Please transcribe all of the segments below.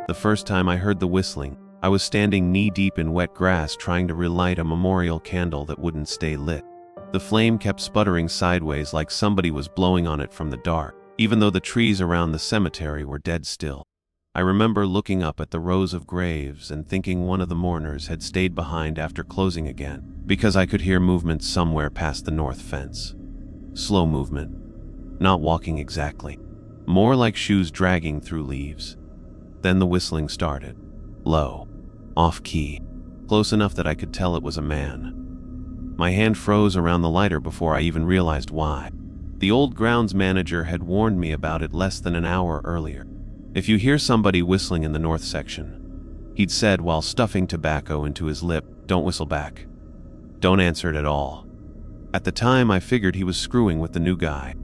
The first time I heard the whistling, I was standing knee-deep in wet grass trying to relight a memorial candle that wouldn't stay lit. The flame kept sputtering sideways like somebody was blowing on it from the dark, even though the trees around the cemetery were dead still. I remember looking up at the rows of graves and thinking one of the mourners had stayed behind after closing again, because I could hear movement somewhere past the north fence. Slow movement. Not walking exactly. More like shoes dragging through leaves. Then the whistling started. Low. Off-key. Close enough that I could tell it was a man. My hand froze around the lighter before I even realized why. The old grounds manager had warned me about it less than an hour earlier. If you hear somebody whistling in the north section, he'd said while stuffing tobacco into his lip, don't whistle back. Don't answer it at all. At the time, I figured he was screwing with the new guy.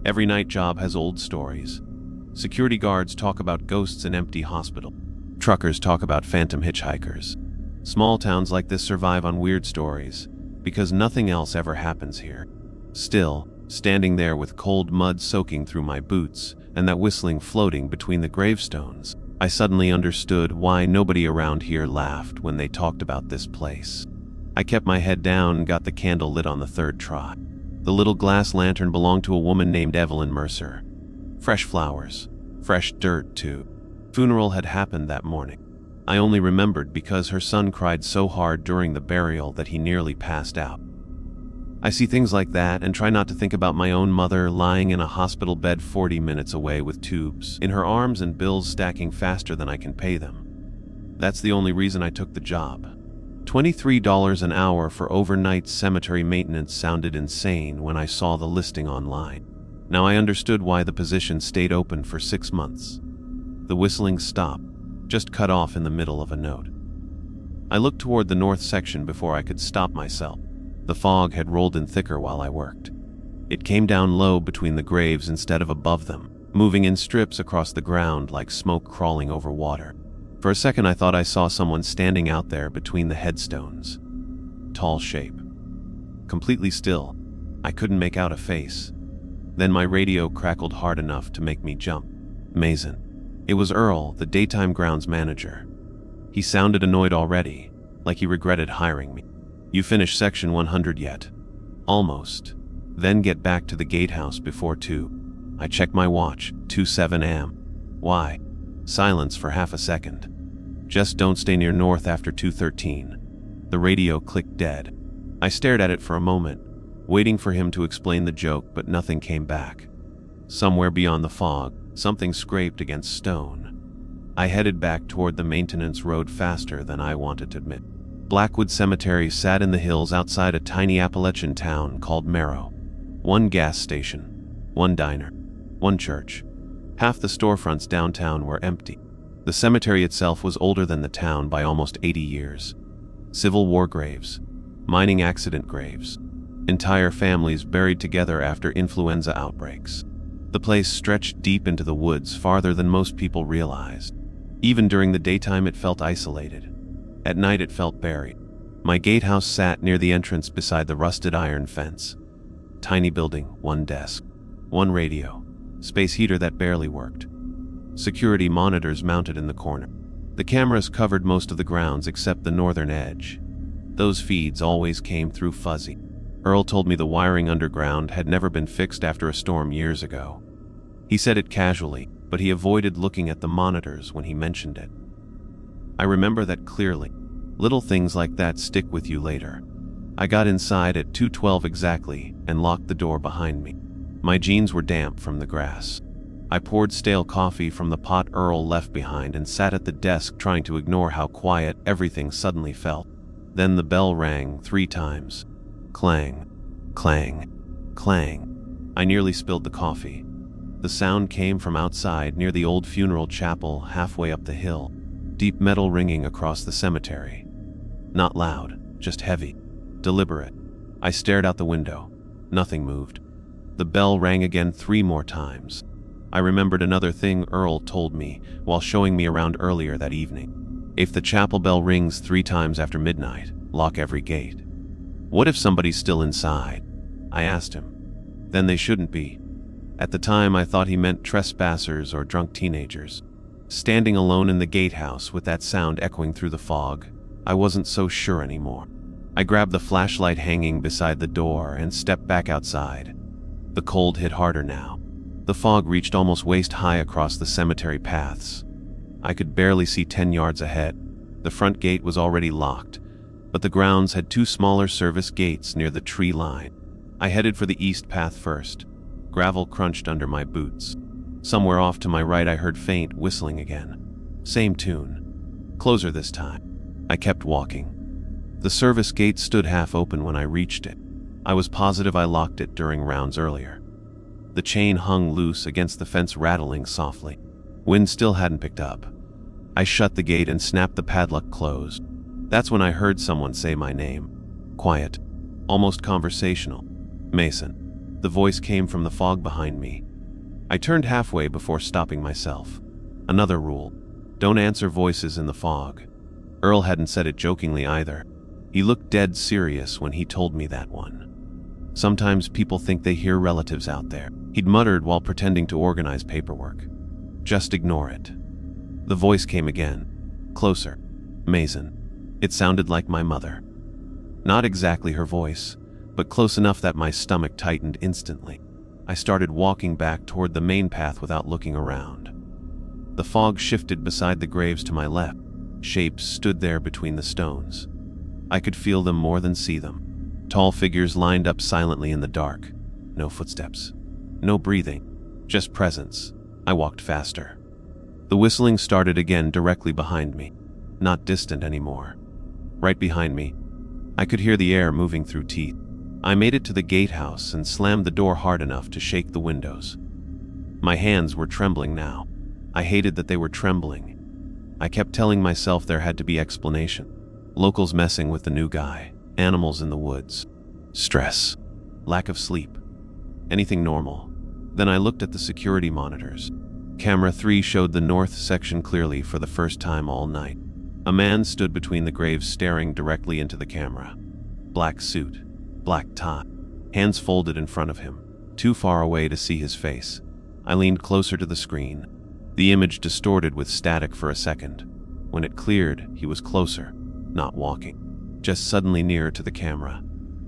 Every night job has old stories. Security guards talk about ghosts in empty hospital. Truckers talk about phantom hitchhikers. Small towns like this survive on weird stories, because nothing else ever happens here. Still, standing there with cold mud soaking through my boots and that whistling floating between the gravestones, I suddenly understood why nobody around here laughed when they talked about this place. I kept my head down and got the candle lit on the third try. The little glass lantern belonged to a woman named Evelyn Mercer. Fresh flowers. Fresh dirt, too. Funeral had happened that morning. I only remembered because her son cried so hard during the burial that he nearly passed out. I see things like that and try not to think about my own mother lying in a hospital bed 40 minutes away with tubes in her arms and bills stacking faster than I can pay them. That's the only reason I took the job. $23 an hour for overnight cemetery maintenance sounded insane when I saw the listing online. Now I understood why the position stayed open for 6 months. The whistling stopped, just cut off in the middle of a note. I looked toward the north section before I could stop myself. The fog had rolled in thicker while I worked. It came down low between the graves instead of above them, moving in strips across the ground like smoke crawling over water. For a second I thought I saw someone standing out there between the headstones. Tall shape. Completely still. I couldn't make out a face. Then my radio crackled hard enough to make me jump. Mason. It was Earl, the daytime grounds manager. He sounded annoyed already, like he regretted hiring me. You finished section 100 yet? Almost. Then get back to the gatehouse before 2. I checked my watch, 2:07 am. Why? Silence for half a second. Just don't stay near north after 2:13. The radio clicked dead. I stared at it for a moment, waiting for him to explain the joke, but nothing came back. Somewhere beyond the fog, something scraped against stone. I headed back toward the maintenance road faster than I wanted to admit. Blackwood Cemetery sat in the hills outside a tiny Appalachian town called Merrow. One gas station, one diner, one church. Half the storefronts downtown were empty. The cemetery itself was older than the town by almost 80 years. Civil War graves, mining accident graves, entire families buried together after influenza outbreaks. The place stretched deep into the woods, farther than most people realized. Even during the daytime it felt isolated. At night it felt buried. My gatehouse sat near the entrance beside the rusted iron fence. Tiny building, one desk, one radio, space heater that barely worked. Security monitors mounted in the corner. The cameras covered most of the grounds except the northern edge. Those feeds always came through fuzzy. Earl told me the wiring underground had never been fixed after a storm years ago. He said it casually, but he avoided looking at the monitors when he mentioned it. I remember that clearly. Little things like that stick with you later. I got inside at 2:12 exactly and locked the door behind me. My jeans were damp from the grass. I poured stale coffee from the pot Earl left behind and sat at the desk trying to ignore how quiet everything suddenly felt. Then the bell rang 3 times. Clang, clang, clang. I nearly spilled the coffee. The sound came from outside near the old funeral chapel halfway up the hill. Deep metal ringing across the cemetery. Not loud, just heavy, deliberate. I stared out the window. Nothing moved. The bell rang again 3 more times. I remembered another thing Earl told me while showing me around earlier that evening. If the chapel bell rings 3 times after midnight, lock every gate. What if somebody's still inside? I asked him. Then they shouldn't be. At the time I thought he meant trespassers or drunk teenagers. Standing alone in the gatehouse with that sound echoing through the fog, I wasn't so sure anymore. I grabbed the flashlight hanging beside the door and stepped back outside. The cold hit harder now. The fog reached almost waist-high across the cemetery paths. I could barely see 10 yards ahead. The front gate was already locked, but the grounds had 2 smaller service gates near the tree line. I headed for the east path first. Gravel crunched under my boots. Somewhere off to my right I heard faint whistling again. Same tune. Closer this time. I kept walking. The service gate stood half open when I reached it. I was positive I locked it during rounds earlier. The chain hung loose against the fence, rattling softly. Wind still hadn't picked up. I shut the gate and snapped the padlock closed. That's when I heard someone say my name. Quiet, almost conversational. Mason. The voice came from the fog behind me. I turned halfway before stopping myself. Another rule: don't answer voices in the fog. Earl hadn't said it jokingly either. He looked dead serious when he told me that one. Sometimes people think they hear relatives out there, he'd muttered while pretending to organize paperwork. Just ignore it. The voice came again. Closer. Mason. It sounded like my mother. Not exactly her voice, but close enough that my stomach tightened instantly. I started walking back toward the main path without looking around. The fog shifted beside the graves to my left. Shapes stood there between the stones. I could feel them more than see them. Tall figures lined up silently in the dark. No footsteps. No breathing. Just presence. I walked faster. The whistling started again directly behind me. Not distant anymore. Right behind me. I could hear the air moving through teeth. I made it to the gatehouse and slammed the door hard enough to shake the windows. My hands were trembling now. I hated that they were trembling. I kept telling myself there had to be explanation. Locals messing with the new guy, animals in the woods, stress, lack of sleep, anything normal. Then I looked at the security monitors. Camera 3 showed the north section clearly for the first time all night. A man stood between the graves staring directly into the camera. Black suit, black tie, hands folded in front of him, too far away to see his face. I leaned closer to the screen. The image distorted with static for a second. When it cleared, he was closer, not walking, just suddenly nearer to the camera.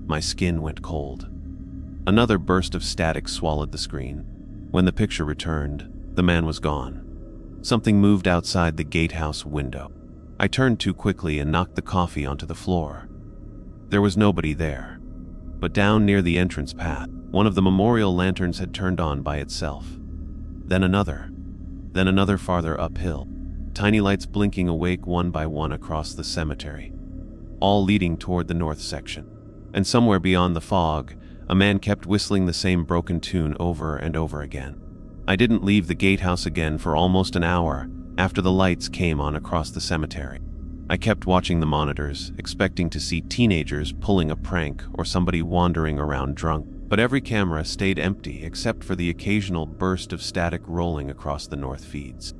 My skin went cold. Another burst of static swallowed the screen. When the picture returned, the man was gone. Something moved outside the gatehouse window. I turned too quickly and knocked the coffee onto the floor. There was nobody there. But down near the entrance path, one of the memorial lanterns had turned on by itself. Then another farther uphill. Tiny lights blinking awake one by one across the cemetery, all leading toward the north section. And somewhere beyond the fog, a man kept whistling the same broken tune over and over again. I didn't leave the gatehouse again for almost an hour after the lights came on across the cemetery. I kept watching the monitors, expecting to see teenagers pulling a prank or somebody wandering around drunk. But every camera stayed empty except for the occasional burst of static rolling across the north feeds.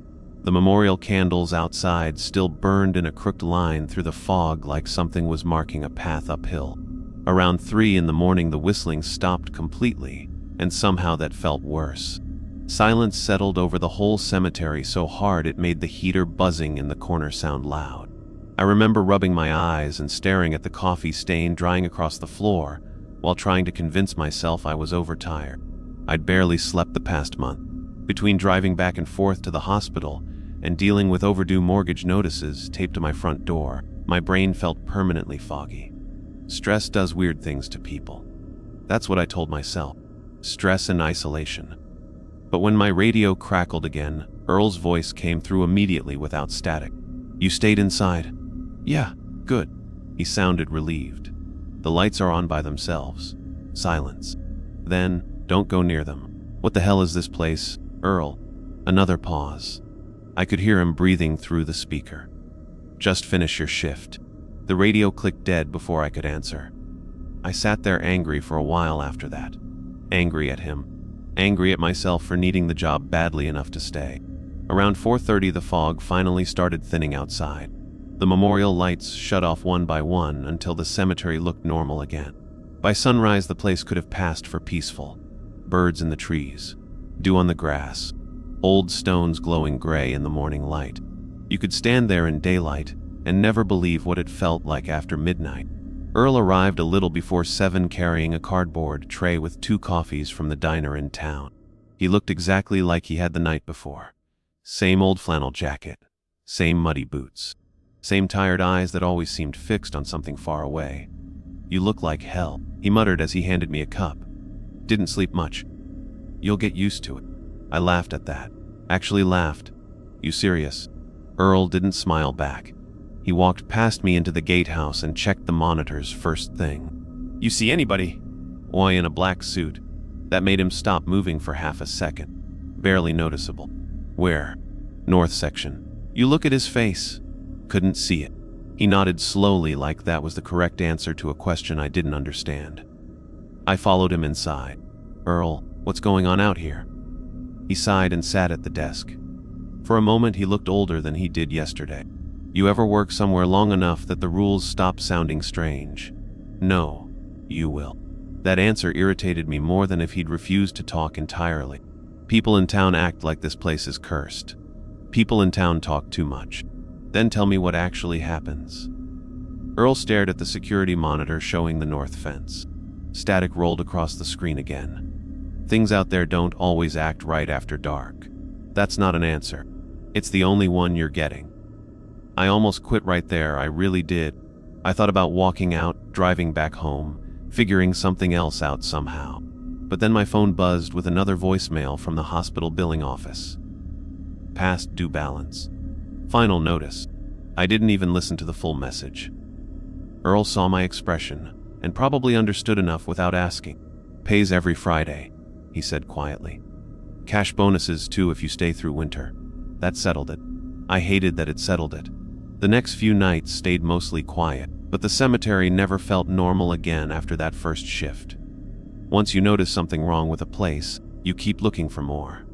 The memorial candles outside still burned in a crooked line through the fog like something was marking a path uphill. Around 3 in the morning the whistling stopped completely, and somehow that felt worse. Silence settled over the whole cemetery so hard it made the heater buzzing in the corner sound loud. I remember rubbing my eyes and staring at the coffee stain drying across the floor, while trying to convince myself I was overtired. I'd barely slept the past month. Between driving back and forth to the hospital and dealing with overdue mortgage notices taped to my front door, my brain felt permanently foggy. Stress does weird things to people. That's what I told myself. Stress and isolation. But when my radio crackled again, Earl's voice came through immediately without static. "You stayed inside?" "Yeah, good." He sounded relieved. "The lights are on by themselves." Silence. Then, "Don't go near them." "What the hell is this place, Earl?" Another pause. I could hear him breathing through the speaker. "Just finish your shift." The radio clicked dead before I could answer. I sat there angry for a while after that. Angry at him. Angry at myself for needing the job badly enough to stay. Around 4:30 the fog finally started thinning outside. The memorial lights shut off one by one until the cemetery looked normal again. By sunrise the place could have passed for peaceful. Birds in the trees, dew on the grass, old stones glowing gray in the morning light. You could stand there in daylight and never believe what it felt like after midnight. Earl arrived a little before 7 carrying a cardboard tray with 2 coffees from the diner in town. He looked exactly like he had the night before. Same old flannel jacket, same muddy boots, same tired eyes that always seemed fixed on something far away. "You look like hell," he muttered as he handed me a cup. "Didn't sleep much." "You'll get used to it." I laughed at that. Actually laughed. "You serious?" Earl didn't smile back. He walked past me into the gatehouse and checked the monitors first thing. "You see anybody?" Boy in a black suit. That made him stop moving for half a second. Barely noticeable. "Where?" "North section." "You look at his face." Couldn't see it. He nodded slowly like that was the correct answer to a question I didn't understand. I followed him inside. "Earl, what's going on out here?" He sighed and sat at the desk. For a moment he looked older than he did yesterday. "You ever work somewhere long enough that the rules stop sounding strange?" "No, you will." That answer irritated me more than if he'd refused to talk entirely. People in town act like this place is cursed. People in town talk too much. Then tell me what actually happens. Earl stared at the security monitor showing the north fence. Static rolled across the screen again. "Things out there don't always act right after dark." "That's not an answer. It's the only one you're getting." I almost quit right there, I really did. I thought about walking out, driving back home, figuring something else out somehow. But then my phone buzzed with another voicemail from the hospital billing office. "Past due balance. Final notice." I didn't even listen to the full message. Earl saw my expression and probably understood enough without asking. "Pays every Friday," he said quietly. "Cash bonuses too if you stay through winter." That settled it. I hated that it settled it. The next few nights stayed mostly quiet, but the cemetery never felt normal again after that first shift. Once you notice something wrong with a place, you keep looking for more.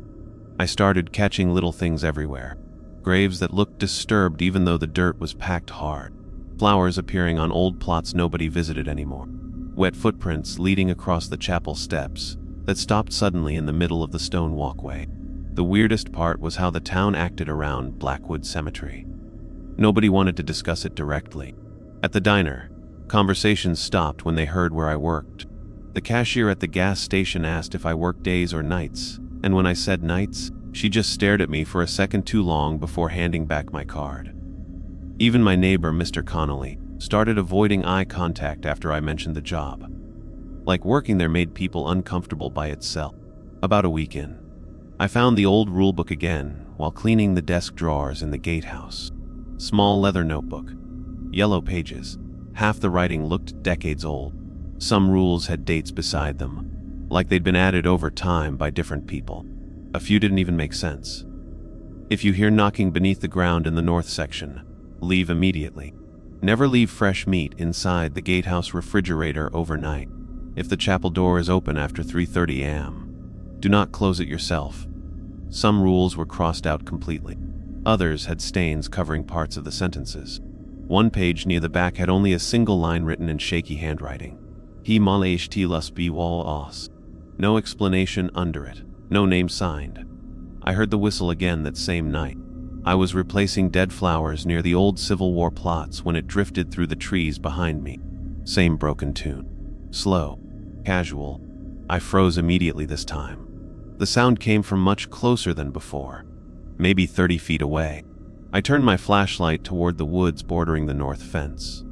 I started catching little things everywhere. Graves that looked disturbed even though the dirt was packed hard. Flowers appearing on old plots nobody visited anymore. Wet footprints leading across the chapel steps that stopped suddenly in the middle of the stone walkway. The weirdest part was how the town acted around Blackwood Cemetery. Nobody wanted to discuss it directly. At the diner, conversations stopped when they heard where I worked. The cashier at the gas station asked if I worked days or nights, and when I said nights, she just stared at me for a second too long before handing back my card. Even my neighbor, Mr. Connolly, started avoiding eye contact after I mentioned the job. Like working there made people uncomfortable by itself. About a week in, I found the old rulebook again while cleaning the desk drawers in the gatehouse. Small leather notebook. Yellow pages. Half the writing looked decades old. Some rules had dates beside them, like they'd been added over time by different people. A few didn't even make sense. If you hear knocking beneath the ground in the north section, leave immediately. Never leave fresh meat inside the gatehouse refrigerator overnight. If the chapel door is open after 3:30 a.m., do not close it yourself. Some rules were crossed out completely. Others had stains covering parts of the sentences. One page near the back had only a single line written in shaky handwriting. He malashtilas be wall os. No explanation under it. No name signed. I heard the whistle again that same night. I was replacing dead flowers near the old Civil War plots when it drifted through the trees behind me. Same broken tune. Slow. Casual. I froze immediately this time. The sound came from much closer than before. Maybe 30 feet away. I turned my flashlight toward the woods bordering the north fence.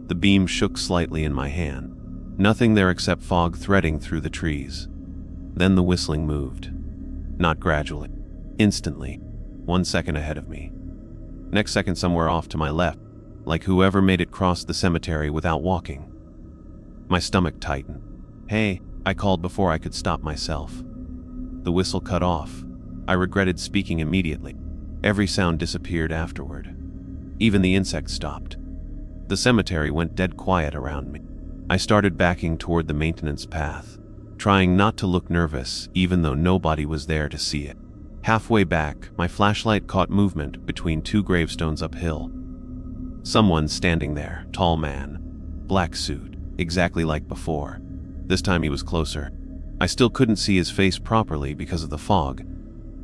The beam shook slightly in my hand. Nothing there except fog threading through the trees. Then the whistling moved. Not gradually. Instantly. 1 second ahead of me. Next second somewhere off to my left, like whoever made it cross the cemetery without walking. My stomach tightened. "Hey," I called before I could stop myself. The whistle cut off. I regretted speaking immediately. Every sound disappeared afterward. Even the insects stopped. The cemetery went dead quiet around me. I started backing toward the maintenance path, trying not to look nervous even though nobody was there to see it. Halfway back, my flashlight caught movement between 2 gravestones uphill. Someone standing there, tall man, black suit, exactly like before. This time he was closer. I still couldn't see his face properly because of the fog,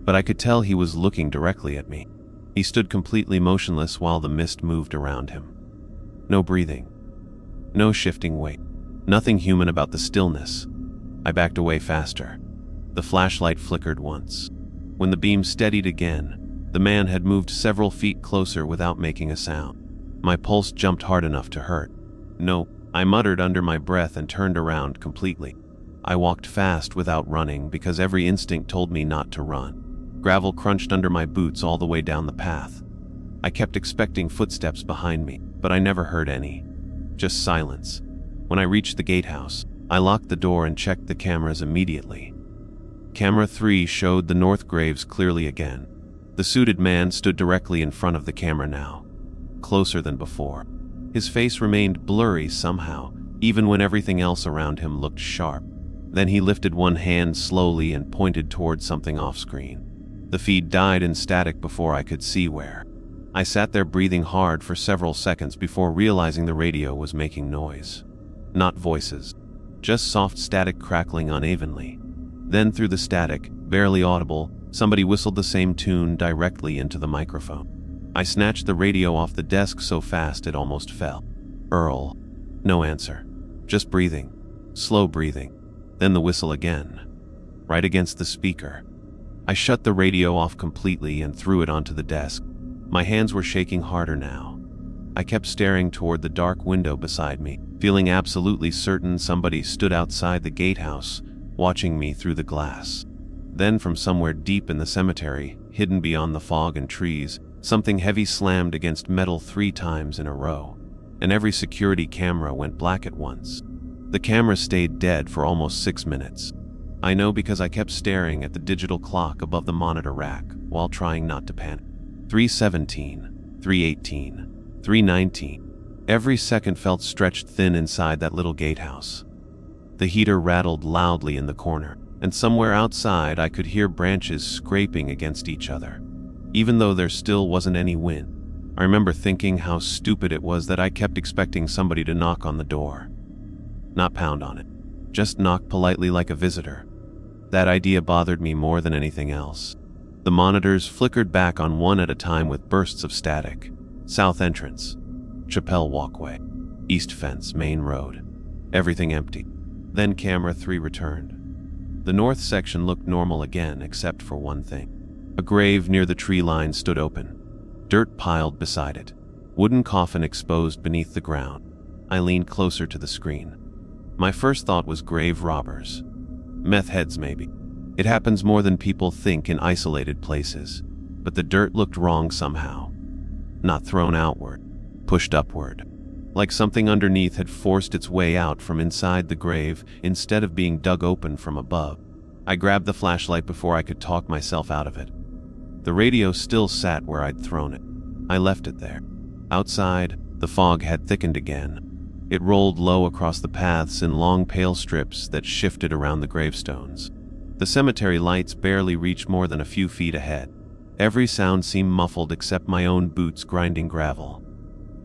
but I could tell he was looking directly at me. He stood completely motionless while the mist moved around him. No breathing. No shifting weight. Nothing human about the stillness. I backed away faster. The flashlight flickered once. When the beam steadied again, the man had moved several feet closer without making a sound. My pulse jumped hard enough to hurt. "No," I muttered under my breath and turned around completely. I walked fast without running because every instinct told me not to run. Gravel crunched under my boots all the way down the path. I kept expecting footsteps behind me, but I never heard any. Just silence. When I reached the gatehouse, I locked the door and checked the cameras immediately. Camera 3 showed the north graves clearly again. The suited man stood directly in front of the camera now, closer than before. His face remained blurry somehow, even when everything else around him looked sharp. Then he lifted one hand slowly and pointed towards something off-screen. The feed died in static before I could see where. I sat there breathing hard for several seconds before realizing the radio was making noise. Not voices, just soft static crackling unevenly. Then through the static, barely audible, somebody whistled the same tune directly into the microphone. I snatched the radio off the desk so fast it almost fell. "Earl." No answer. Just breathing. Slow breathing. Then the whistle again. Right against the speaker. I shut the radio off completely and threw it onto the desk. My hands were shaking harder now. I kept staring toward the dark window beside me, feeling absolutely certain somebody stood outside the gatehouse, watching me through the glass. Then from somewhere deep in the cemetery, hidden beyond the fog and trees, something heavy slammed against metal 3 times in a row, and every security camera went black at once. The camera stayed dead for almost 6 minutes. I know because I kept staring at the digital clock above the monitor rack while trying not to panic. 3:17, 3:18, 3:19. Every second felt stretched thin inside that little gatehouse. The heater rattled loudly in the corner, and somewhere outside I could hear branches scraping against each other, even though there still wasn't any wind. I remember thinking how stupid it was that I kept expecting somebody to knock on the door. Not pound on it, just knock politely like a visitor. That idea bothered me more than anything else. The monitors flickered back on one at a time with bursts of static. South entrance, Chappelle walkway, east fence, main road. Everything empty. Then camera 3 returned. The north section looked normal again except for one thing. A grave near the tree line stood open. Dirt piled beside it. Wooden coffin exposed beneath the ground. I leaned closer to the screen. My first thought was grave robbers. Meth heads maybe. It happens more than people think in isolated places. But the dirt looked wrong somehow. Not thrown outward, pushed upward. Like something underneath had forced its way out from inside the grave instead of being dug open from above. I grabbed the flashlight before I could talk myself out of it. The radio still sat where I'd thrown it. I left it there. Outside, the fog had thickened again. It rolled low across the paths in long pale strips that shifted around the gravestones. The cemetery lights barely reached more than a few feet ahead. Every sound seemed muffled except my own boots grinding gravel.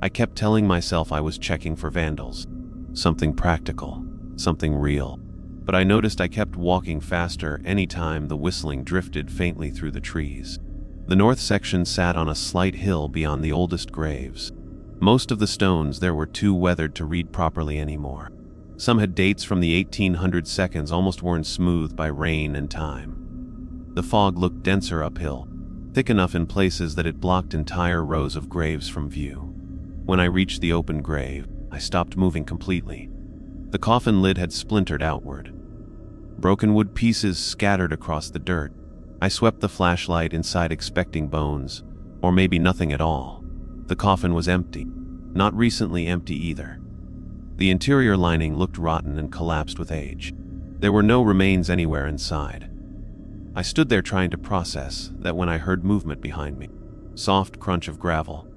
I kept telling myself I was checking for vandals. Something practical, something real. But I noticed I kept walking faster any time the whistling drifted faintly through the trees. The north section sat on a slight hill beyond the oldest graves. Most of the stones there were too weathered to read properly anymore. Some had dates from the 1800 seconds almost worn smooth by rain and time. The fog looked denser uphill, thick enough in places that it blocked entire rows of graves from view. When I reached the open grave, I stopped moving completely. The coffin lid had splintered outward. Broken wood pieces scattered across the dirt. I swept the flashlight inside expecting bones, or maybe nothing at all. The coffin was empty. Not recently empty either. The interior lining looked rotten and collapsed with age. There were no remains anywhere inside. I stood there trying to process that when I heard movement behind me. Soft crunch of gravel.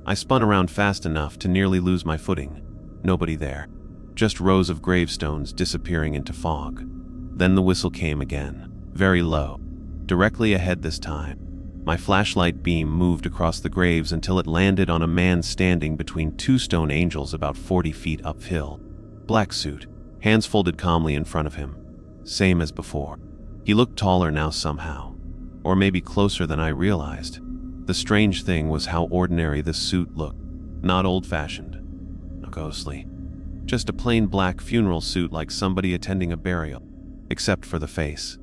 I spun around fast enough to nearly lose my footing. Nobody there. Just rows of gravestones disappearing into fog. Then the whistle came again, very low, directly ahead this time. My flashlight beam moved across the graves until it landed on a man standing between 2 stone angels about 40 feet uphill. Black suit, hands folded calmly in front of him. Same as before. He looked taller now somehow. or maybe closer than I realized. The strange thing was how ordinary this suit looked. Not old-fashioned, not ghostly. Just a plain black funeral suit like somebody attending a burial, except for the face.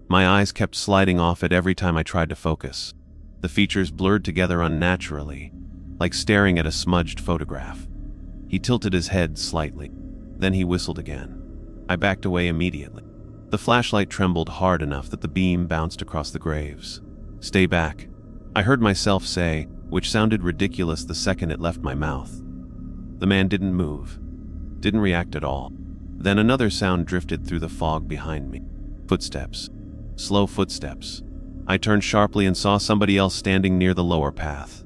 My eyes kept sliding off it every time I tried to focus. The features blurred together unnaturally, like staring at a smudged photograph. He tilted his head slightly. Then he whistled again. I backed away immediately. The flashlight trembled hard enough that the beam bounced across the graves. "Stay back," I heard myself say, which sounded ridiculous the second it left my mouth. The man didn't move, didn't react at all. Then another sound drifted through the fog behind me. Footsteps. Slow footsteps. I turned sharply and saw somebody else standing near the lower path.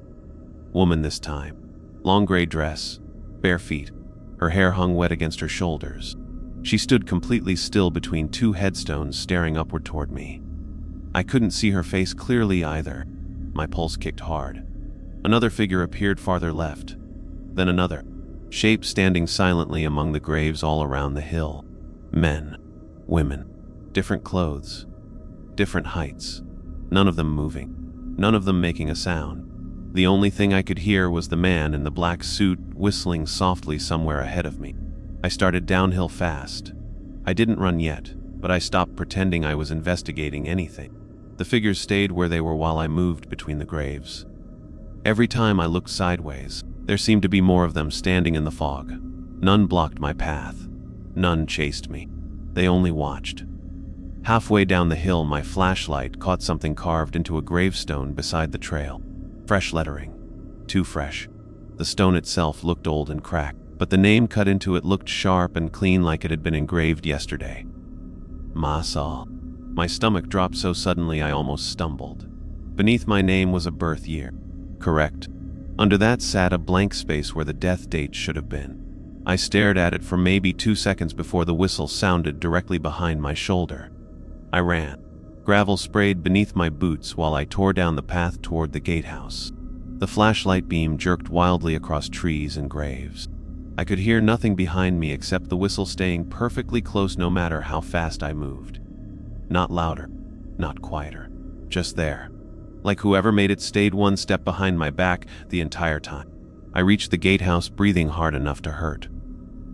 Woman this time. Long gray dress, bare feet. Her hair hung wet against her shoulders. She stood completely still between two headstones staring upward toward me. I couldn't see her face clearly either. My pulse kicked hard. Another figure appeared farther left. Then another. Shapes standing silently among the graves all around the hill. Men. Women. Different clothes. Different heights. None of them moving. None of them making a sound. The only thing I could hear was the man in the black suit whistling softly somewhere ahead of me. I started downhill fast. I didn't run yet, but I stopped pretending I was investigating anything. The figures stayed where they were while I moved between the graves. Every time I looked sideways, there seemed to be more of them standing in the fog. None blocked my path. None chased me. They only watched. Halfway down the hill, my flashlight caught something carved into a gravestone beside the trail. Fresh lettering. Too fresh. The stone itself looked old and cracked, but the name cut into it looked sharp and clean like it had been engraved yesterday. Masal. My stomach dropped so suddenly I almost stumbled. Beneath my name was a birth year. Correct. Under that sat a blank space where the death date should have been. I stared at it for maybe 2 seconds before the whistle sounded directly behind my shoulder. I ran. Gravel sprayed beneath my boots while I tore down the path toward the gatehouse. The flashlight beam jerked wildly across trees and graves. I could hear nothing behind me except the whistle staying perfectly close no matter how fast I moved. Not louder, not quieter, just there. Like whoever made it stayed one step behind my back the entire time. I reached the gatehouse breathing hard enough to hurt.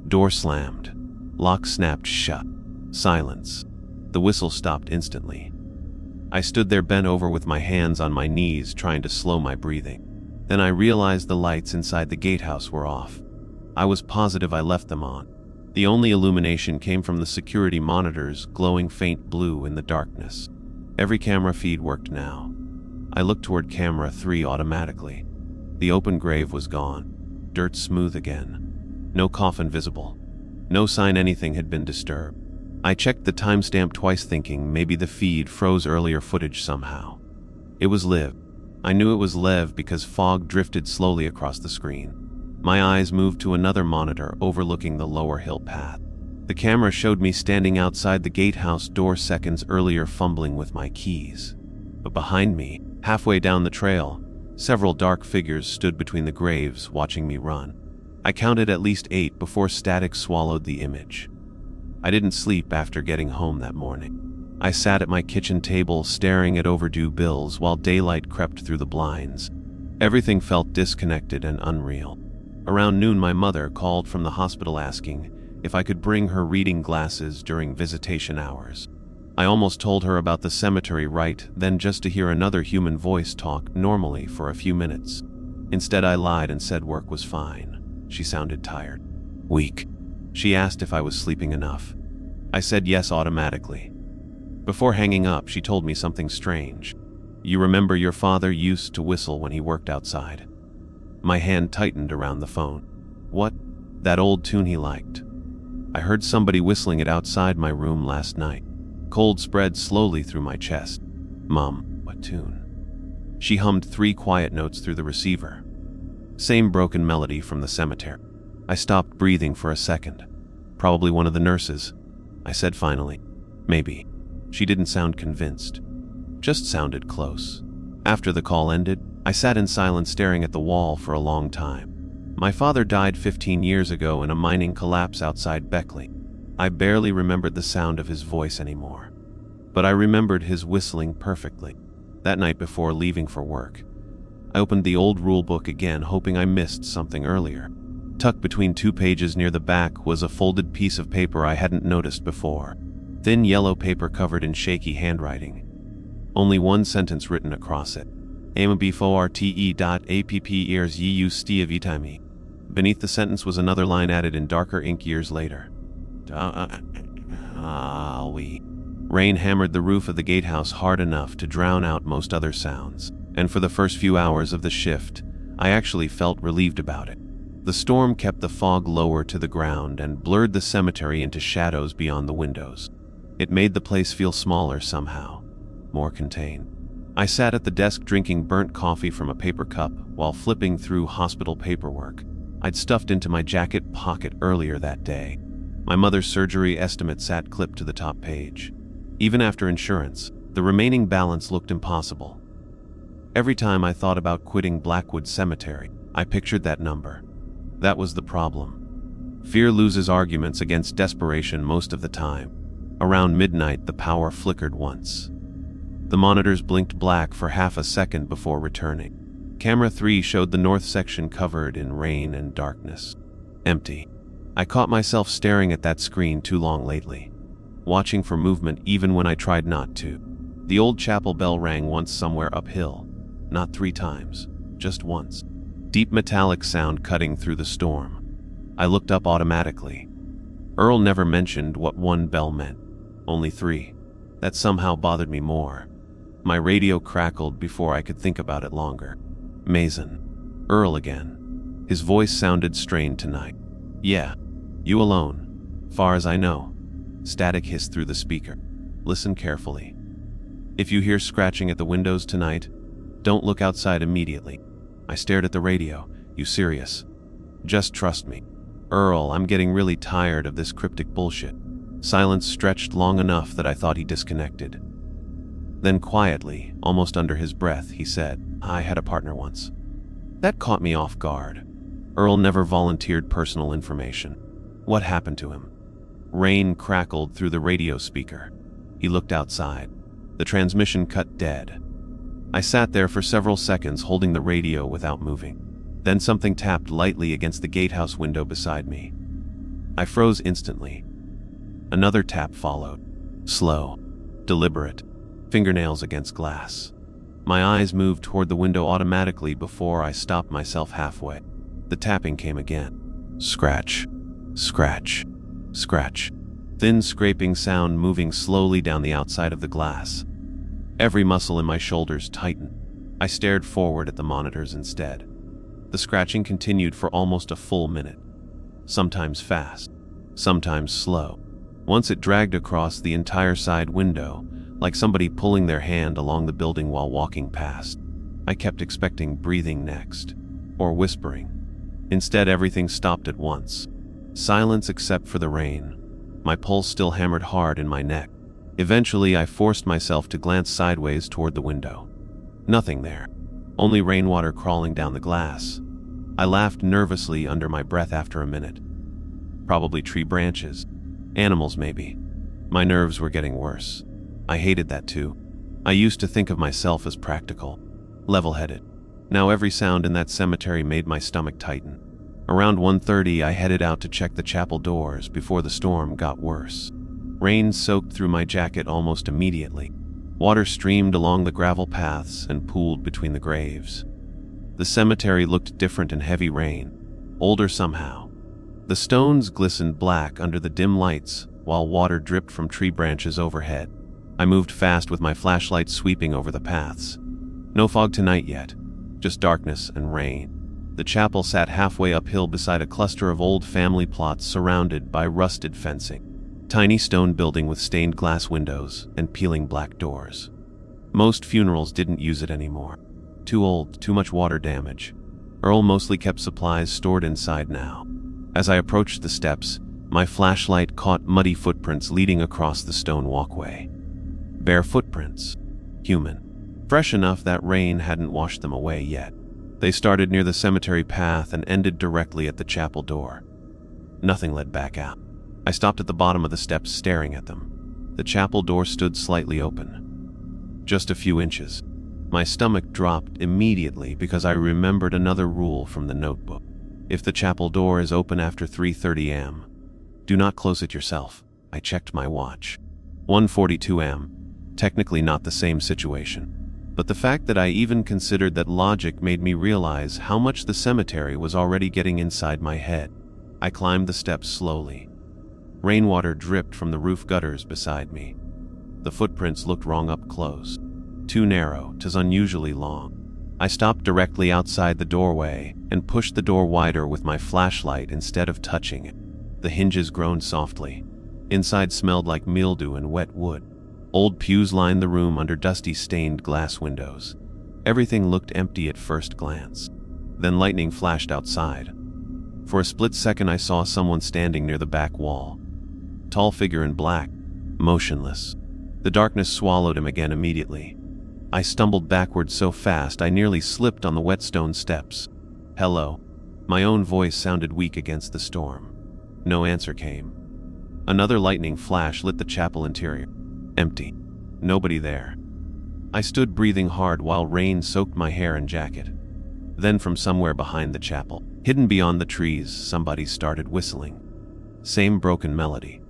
Door slammed. Lock snapped shut. Silence. The whistle stopped instantly. I stood there bent over with my hands on my knees trying to slow my breathing. Then I realized the lights inside the gatehouse were off. I was positive I left them on. The only illumination came from the security monitors glowing faint blue in the darkness. Every camera feed worked now. I looked toward camera 3 automatically. The open grave was gone. Dirt smooth again. No coffin visible. No sign anything had been disturbed. I checked the timestamp twice thinking maybe the feed froze earlier footage somehow. It was Liv. I knew it was Lev because fog drifted slowly across the screen. My eyes moved to another monitor overlooking the lower hill path. The camera showed me standing outside the gatehouse door seconds earlier fumbling with my keys. But behind me, halfway down the trail, several dark figures stood between the graves watching me run. I counted at least 8 before static swallowed the image. I didn't sleep after getting home that morning. I sat at my kitchen table staring at overdue bills while daylight crept through the blinds. Everything felt disconnected and unreal. Around noon, my mother called from the hospital asking if I could bring her reading glasses during visitation hours. I almost told her about the cemetery right then just to hear another human voice talk normally for a few minutes. Instead, I lied and said work was fine. She sounded tired. Weak. She asked if I was sleeping enough. I said yes automatically. Before hanging up, she told me something strange. You remember your father used to whistle when he worked outside? My hand tightened around the phone. What? That old tune he liked. I heard somebody whistling it outside my room last night. Cold spread slowly through my chest. Mom, what tune? She hummed 3 quiet notes through the receiver. Same broken melody from the cemetery. I stopped breathing for a second. Probably one of the nurses, I said finally. Maybe. She didn't sound convinced. Just sounded close. After the call ended, I sat in silence staring at the wall for a long time. My father died 15 years ago in a mining collapse outside Beckley. I barely remembered the sound of his voice anymore. But I remembered his whistling perfectly. that night before leaving for work. I opened the old rule book again, hoping I missed something earlier. Tucked between 2 pages near the back was a folded piece of paper I hadn't noticed before. Thin yellow paper covered in shaky handwriting. Only one sentence written across it. Beneath the sentence was another line added in darker ink years later. Rain hammered the roof of the gatehouse hard enough to drown out most other sounds, and for the first few hours of the shift, I actually felt relieved about it. The storm kept the fog lower to the ground and blurred the cemetery into shadows beyond the windows. It made the place feel smaller somehow, more contained. I sat at the desk drinking burnt coffee from a paper cup while flipping through hospital paperwork I'd stuffed into my jacket pocket earlier that day. My mother's surgery estimate sat clipped to the top page. Even after insurance, the remaining balance looked impossible. Every time I thought about quitting Blackwood Cemetery, I pictured that number. That was the problem. Fear loses arguments against desperation most of the time. Around midnight, the power flickered once. The monitors blinked black for half a second before returning. Camera 3 showed the north section covered in rain and darkness. Empty. I caught myself staring at that screen too long lately, watching for movement even when I tried not to. The old chapel bell rang once somewhere uphill. Not 3 times, just once. Deep metallic sound cutting through the storm. I looked up automatically. Earl never mentioned what one bell meant. Only 3. That somehow bothered me more. My radio crackled before I could think about it longer. Mason. Earl again. His voice sounded strained tonight. Yeah. You alone. Far as I know. Static hissed through the speaker. Listen carefully. If you hear scratching at the windows tonight, don't look outside immediately. I stared at the radio. You serious? Just trust me. Earl, I'm getting really tired of this cryptic bullshit. Silence stretched long enough that I thought he disconnected. Then quietly, almost under his breath, he said, I had a partner once. That caught me off guard. Earl never volunteered personal information. What happened to him? Rain crackled through the radio speaker. He looked outside. The transmission cut dead. I sat there for several seconds holding the radio without moving. Then something tapped lightly against the gatehouse window beside me. I froze instantly. Another tap followed. Slow, deliberate, fingernails against glass. My eyes moved toward the window automatically before I stopped myself halfway. The tapping came again. Scratch, scratch, scratch. Thin scraping sound moving slowly down the outside of the glass. Every muscle in my shoulders tightened. I stared forward at the monitors instead. The scratching continued for almost a full minute. Sometimes fast, sometimes slow. Once it dragged across the entire side window, like somebody pulling their hand along the building while walking past. I kept expecting breathing next, or whispering. Instead, everything stopped at once. Silence except for the rain. My pulse still hammered hard in my neck. Eventually, I forced myself to glance sideways toward the window. Nothing there. Only rainwater crawling down the glass. I laughed nervously under my breath after a minute. Probably tree branches. Animals, maybe. My nerves were getting worse. I hated that too. I used to think of myself as practical, level-headed. Now every sound in that cemetery made my stomach tighten. Around 1:30, I headed out to check the chapel doors before the storm got worse. Rain soaked through my jacket almost immediately. Water streamed along the gravel paths and pooled between the graves. The cemetery looked different in heavy rain, older somehow. The stones glistened black under the dim lights while water dripped from tree branches overhead. I moved fast with my flashlight sweeping over the paths. No fog tonight yet, just darkness and rain. The chapel sat halfway uphill beside a cluster of old family plots surrounded by rusted fencing. Tiny stone building with stained glass windows and peeling black doors. Most funerals didn't use it anymore. Too old, too much water damage. Earl mostly kept supplies stored inside now. As I approached the steps, my flashlight caught muddy footprints leading across the stone walkway. Bare footprints. Human. Fresh enough that rain hadn't washed them away yet. They started near the cemetery path and ended directly at the chapel door. Nothing led back out. I stopped at the bottom of the steps staring at them. The chapel door stood slightly open. Just a few inches. My stomach dropped immediately because I remembered another rule from the notebook. If the chapel door is open after 3:30 am, do not close it yourself. I checked my watch. 1:42 am. Technically not the same situation. But the fact that I even considered that logic made me realize how much the cemetery was already getting inside my head. I climbed the steps slowly. Rainwater dripped from the roof gutters beside me. The footprints looked wrong up close. Too narrow, 'tis unusually long. I stopped directly outside the doorway and pushed the door wider with my flashlight instead of touching it. The hinges groaned softly. Inside smelled like mildew and wet wood. Old pews lined the room under dusty stained glass windows. Everything looked empty at first glance. Then lightning flashed outside. For a split second I saw someone standing near the back wall. Tall figure in black, motionless. The darkness swallowed him again immediately. I stumbled backward so fast I nearly slipped on the wet stone steps. "Hello." My own voice sounded weak against the storm. No answer came. Another lightning flash lit the chapel interior. Empty. Nobody there. I stood breathing hard while rain soaked my hair and jacket. Then from somewhere behind the chapel, hidden beyond the trees, somebody started whistling. Same broken melody.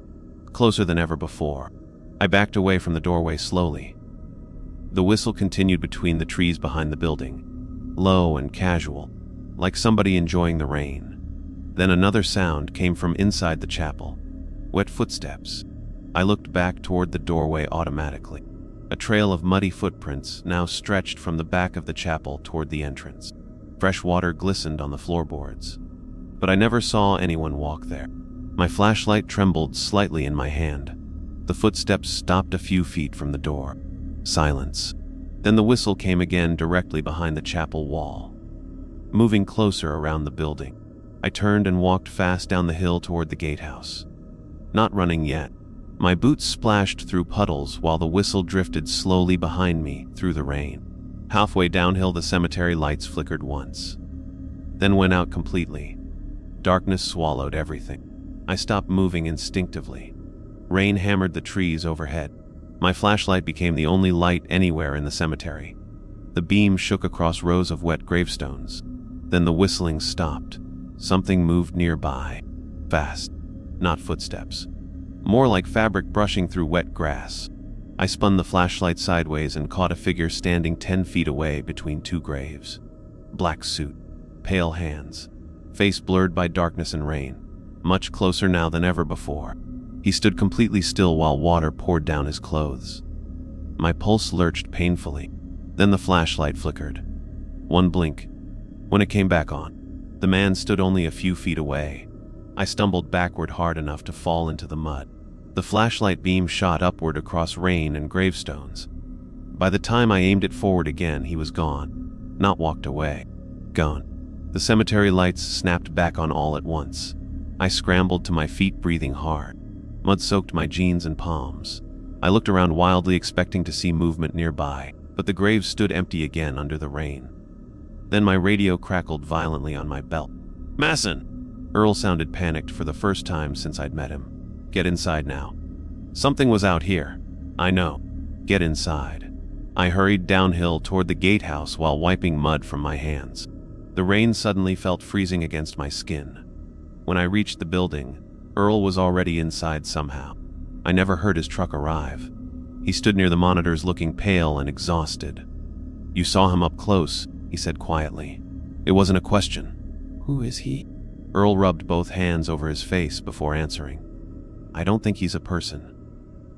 Closer than ever before. I backed away from the doorway slowly. The whistle continued between the trees behind the building, low and casual, like somebody enjoying the rain. Then another sound came from inside the chapel. Wet footsteps. I looked back toward the doorway automatically. A trail of muddy footprints now stretched from the back of the chapel toward the entrance. Fresh water glistened on the floorboards. But I never saw anyone walk there. My flashlight trembled slightly in my hand. The footsteps stopped a few feet from the door. Silence. Then the whistle came again directly behind the chapel wall. Moving closer around the building, I turned and walked fast down the hill toward the gatehouse. Not running yet. My boots splashed through puddles while the whistle drifted slowly behind me through the rain. Halfway downhill, the cemetery lights flickered once, then went out completely. Darkness swallowed everything. I stopped moving instinctively. Rain hammered the trees overhead. My flashlight became the only light anywhere in the cemetery. The beam shook across rows of wet gravestones. Then the whistling stopped. Something moved nearby. Fast. Not footsteps. More like fabric brushing through wet grass. I spun the flashlight sideways and caught a figure standing 10 feet away between two graves. Black suit. Pale hands. Face blurred by darkness and rain. Much closer now than ever before. He stood completely still while water poured down his clothes. My pulse lurched painfully. Then the flashlight flickered. One blink. When it came back on, the man stood only a few feet away. I stumbled backward hard enough to fall into the mud. The flashlight beam shot upward across rain and gravestones. By the time I aimed it forward again, he was gone. Not walked away. Gone. The cemetery lights snapped back on all at once. I scrambled to my feet, breathing hard. Mud soaked my jeans and palms. I looked around wildly, expecting to see movement nearby, but the graves stood empty again under the rain. Then my radio crackled violently on my belt. "Masson!" Earl sounded panicked for the first time since I'd met him. "Get inside now." Something was out here. I know. Get inside. I hurried downhill toward the gatehouse while wiping mud from my hands. The rain suddenly felt freezing against my skin. When I reached the building, Earl was already inside somehow. I never heard his truck arrive. He stood near the monitors looking pale and exhausted. "You saw him up close," he said quietly. It wasn't a question. "Who is he?" Earl rubbed both hands over his face before answering. "I don't think he's a person."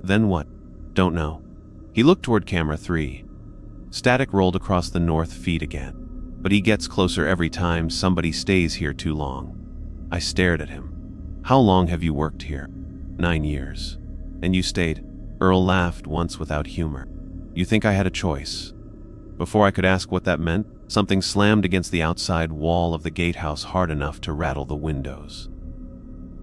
"Then what?" "Don't know." He looked toward camera 3. Static rolled across the north feed again. "But he gets closer every time somebody stays here too long." I stared at him. "How long have you worked here?" 9 years. "And you stayed?" Earl laughed once without humor. "You think I had a choice?" Before I could ask what that meant, something slammed against the outside wall of the gatehouse hard enough to rattle the windows.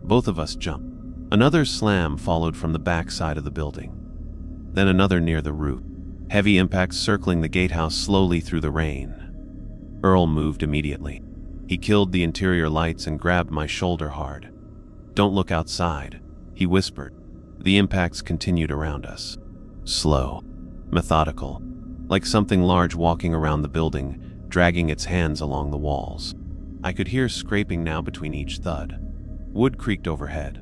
Both of us jumped. Another slam followed from the back side of the building. Then another near the roof. Heavy impacts circling the gatehouse slowly through the rain. Earl moved immediately. He killed the interior lights and grabbed my shoulder hard. "Don't look outside," he whispered. The impacts continued around us. Slow. Methodical. like something large walking around the building, dragging its hands along the walls. I could hear scraping now between each thud. Wood creaked overhead.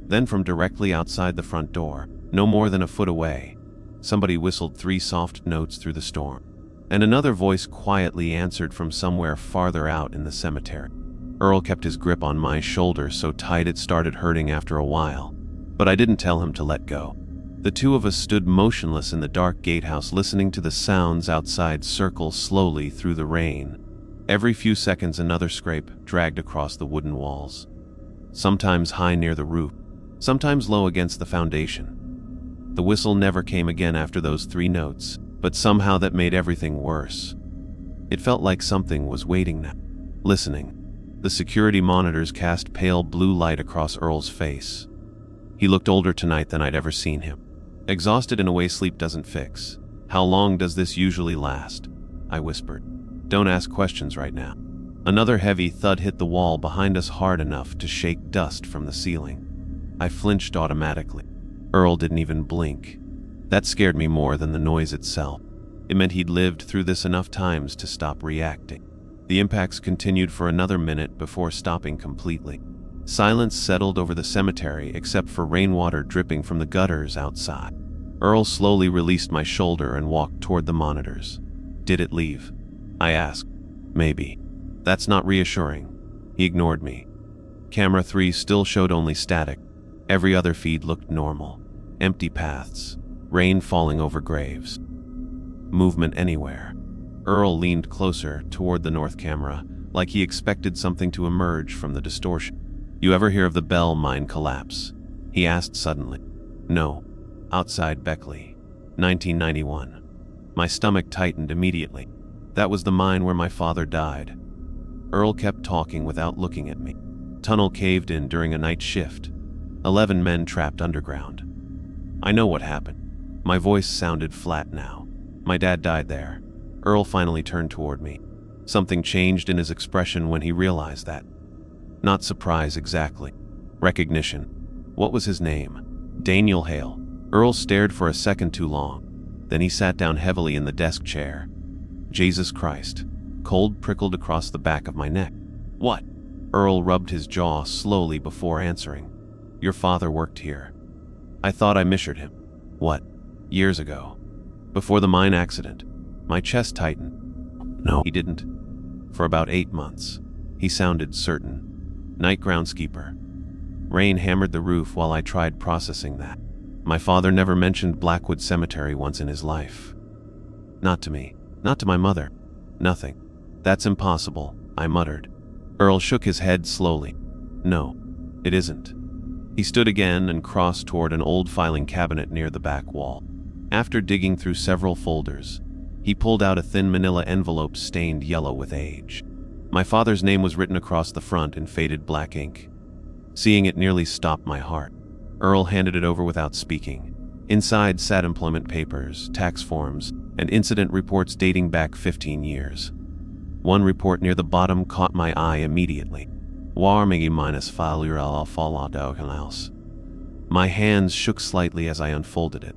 Then from directly outside the front door, no more than a foot away, somebody whistled 3 soft notes through the storm. And another voice quietly answered from somewhere farther out in the cemetery. Earl kept his grip on my shoulder so tight it started hurting after a while, but I didn't tell him to let go. The two of us stood motionless in the dark gatehouse, listening to the sounds outside circle slowly through the rain. Every few seconds another scrape dragged across the wooden walls, sometimes high near the roof, sometimes low against the foundation. The whistle never came again after those 3 notes, but somehow that made everything worse. It felt like something was waiting now, listening. The security monitors cast pale blue light across Earl's face. He looked older tonight than I'd ever seen him. Exhausted in a way sleep doesn't fix. "How long does this usually last?" I whispered. "Don't ask questions right now." Another heavy thud hit the wall behind us hard enough to shake dust from the ceiling. I flinched automatically. Earl didn't even blink. That scared me more than the noise itself. It meant he'd lived through this enough times to stop reacting. The impacts continued for another minute before stopping completely. Silence settled over the cemetery except for rainwater dripping from the gutters outside. Earl slowly released my shoulder and walked toward the monitors. "Did it leave?" I asked. "Maybe." "That's not reassuring." He ignored me. Camera 3 still showed only static. Every other feed looked normal. Empty paths, rain falling over graves. Movement anywhere. Earl leaned closer toward the north camera, like he expected something to emerge from the distortion. "You ever hear of the Bell mine collapse?" he asked suddenly. "No." "Outside Beckley, 1991. My stomach tightened immediately. That was the mine where my father died. Earl kept talking without looking at me. Tunnel caved in during a night shift. 11 men trapped underground. I know what happened. My voice sounded flat now. My dad died there. Earl finally turned toward me. Something changed in his expression when he realized that. Not surprise exactly. Recognition. What was his name? Daniel Hale. Earl stared for a second too long. Then he sat down heavily in the desk chair. Jesus Christ. Cold prickled across the back of my neck. "What?" Earl rubbed his jaw slowly before answering. "Your father worked here. I thought I misheard him." "What?" "Years ago. Before the mine accident." My chest tightened. "No, he didn't. For about 8 months." He sounded certain. "Night groundskeeper." Rain hammered the roof while I tried processing that. My father never mentioned Blackwood Cemetery once in his life. Not to me. Not to my mother. Nothing. "That's impossible," I muttered. Earl shook his head slowly. "No, it isn't." He stood again and crossed toward an old filing cabinet near the back wall. After digging through several folders, he pulled out a thin manila envelope stained yellow with age. My father's name was written across the front in faded black ink. Seeing it nearly stopped my heart. Earl handed it over without speaking. Inside sat employment papers, tax forms, and incident reports dating back 15 years. One report near the bottom caught my eye immediately. My hands shook slightly as I unfolded it.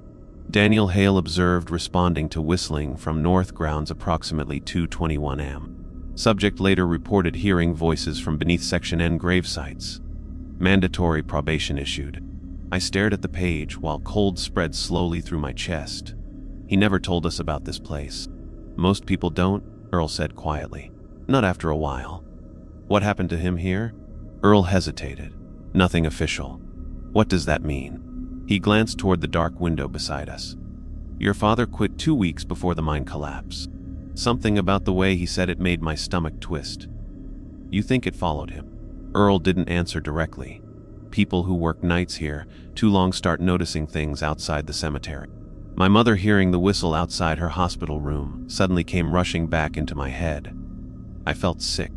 Daniel Hale observed responding to whistling from north grounds approximately 2:21 am. Subject later reported hearing voices from beneath Section N grave sites. Mandatory probation issued. I stared at the page while cold spread slowly through my chest. He never told us about this place. "Most people don't," Earl said quietly. "Not after a while." "What happened to him here?" Earl hesitated. "Nothing official." "What does that mean?" He glanced toward the dark window beside us. "Your father quit 2 weeks before the mine collapse." Something about the way he said it made my stomach twist. "You think it followed him?" Earl didn't answer directly. People who work nights here too long start noticing things outside the cemetery. My mother hearing the whistle outside her hospital room suddenly came rushing back into my head. I felt sick.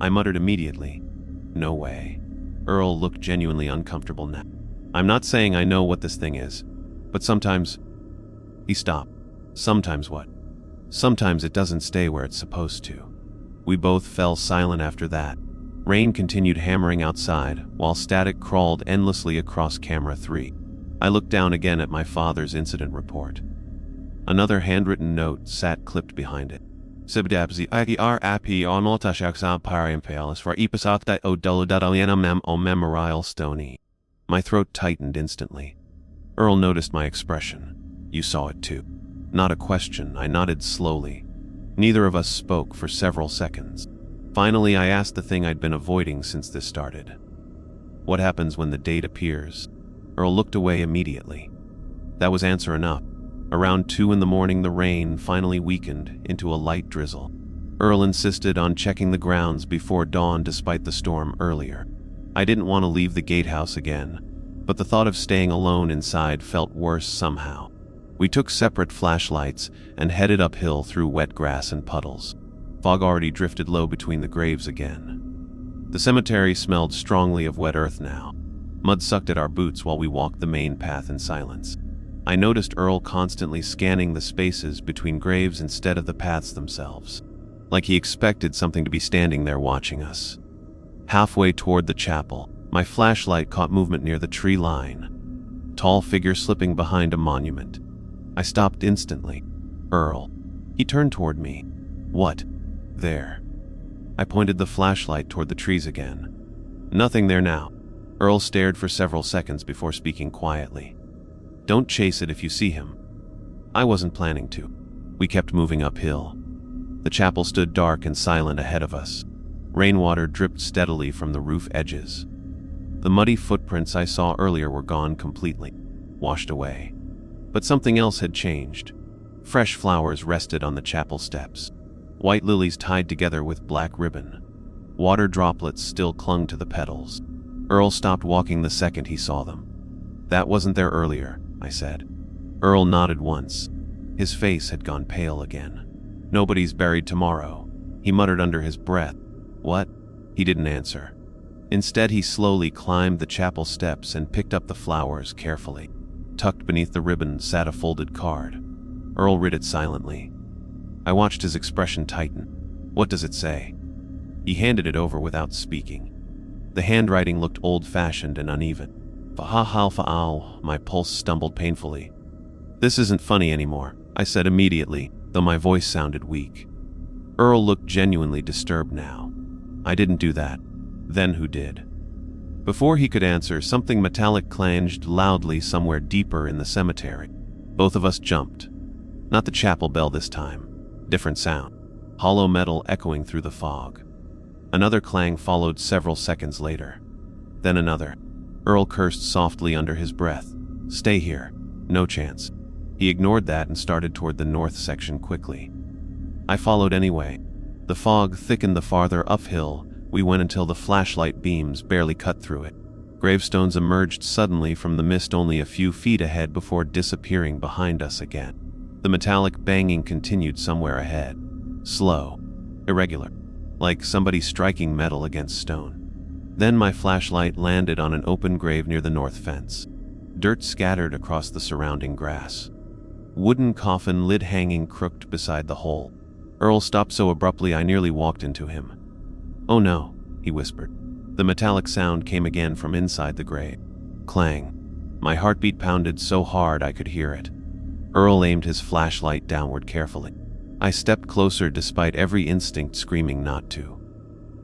I muttered immediately, "No way." Earl looked genuinely uncomfortable now. "I'm not saying I know what this thing is, but sometimes..." He stopped. "Sometimes what?" "Sometimes it doesn't stay where it's supposed to." We both fell silent after that. Rain continued hammering outside, while static crawled endlessly across camera 3. I looked down again at my father's incident report. Another handwritten note sat clipped behind it. Sibdabzi IR api onotashaksa parimpalis for ipasakta o dolodalianam o memorial stony. My throat tightened instantly. Earl noticed my expression. You saw it too. Not a question, I nodded slowly. Neither of us spoke for several seconds. Finally, I asked the thing I'd been avoiding since this started. What happens when the date appears? Earl looked away immediately. That was answer enough. Around 2 in the morning, the rain finally weakened into a light drizzle. Earl insisted on checking the grounds before dawn despite the storm earlier. I didn't want to leave the gatehouse again, but the thought of staying alone inside felt worse somehow. We took separate flashlights and headed uphill through wet grass and puddles. Fog already drifted low between the graves again. The cemetery smelled strongly of wet earth now. Mud sucked at our boots while we walked the main path in silence. I noticed Earl constantly scanning the spaces between graves instead of the paths themselves, like he expected something to be standing there watching us. Halfway toward the chapel, my flashlight caught movement near the tree line. Tall figure slipping behind a monument. I stopped instantly. Earl. He turned toward me. What? There. I pointed the flashlight toward the trees again. Nothing there now. Earl stared for several seconds before speaking quietly. Don't chase it if you see him. I wasn't planning to. We kept moving uphill. The chapel stood dark and silent ahead of us. Rainwater dripped steadily from the roof edges. The muddy footprints I saw earlier were gone completely, washed away. But something else had changed. Fresh flowers rested on the chapel steps. White lilies tied together with black ribbon. Water droplets still clung to the petals. Earl stopped walking the second he saw them. That wasn't there earlier, I said. Earl nodded once. His face had gone pale again. Nobody's buried tomorrow, he muttered under his breath. What? He didn't answer. Instead, he slowly climbed the chapel steps and picked up the flowers carefully. Tucked beneath the ribbon sat a folded card. Earl read it silently. I watched his expression tighten. What does it say? He handed it over without speaking. The handwriting looked old-fashioned and uneven. Fa'al fa'al, my pulse stumbled painfully. This isn't funny anymore, I said immediately, though my voice sounded weak. Earl looked genuinely disturbed now. I didn't do that. Then who did? Before he could answer, something metallic clanged loudly somewhere deeper in the cemetery. Both of us jumped. Not the chapel bell this time. Different sound. Hollow metal echoing through the fog. Another clang followed several seconds later. Then another. Earl cursed softly under his breath. Stay here. No chance. He ignored that and started toward the north section quickly. I followed anyway. The fog thickened the farther uphill we went until the flashlight beams barely cut through it. Gravestones emerged suddenly from the mist only a few feet ahead before disappearing behind us again. The metallic banging continued somewhere ahead. Slow. Irregular. Like somebody striking metal against stone. Then my flashlight landed on an open grave near the north fence. Dirt scattered across the surrounding grass. Wooden coffin lid hanging crooked beside the hole. Earl stopped so abruptly I nearly walked into him. Oh no, he whispered. The metallic sound came again from inside the grave. Clang. My heartbeat pounded so hard I could hear it. Earl aimed his flashlight downward carefully. I stepped closer despite every instinct screaming not to.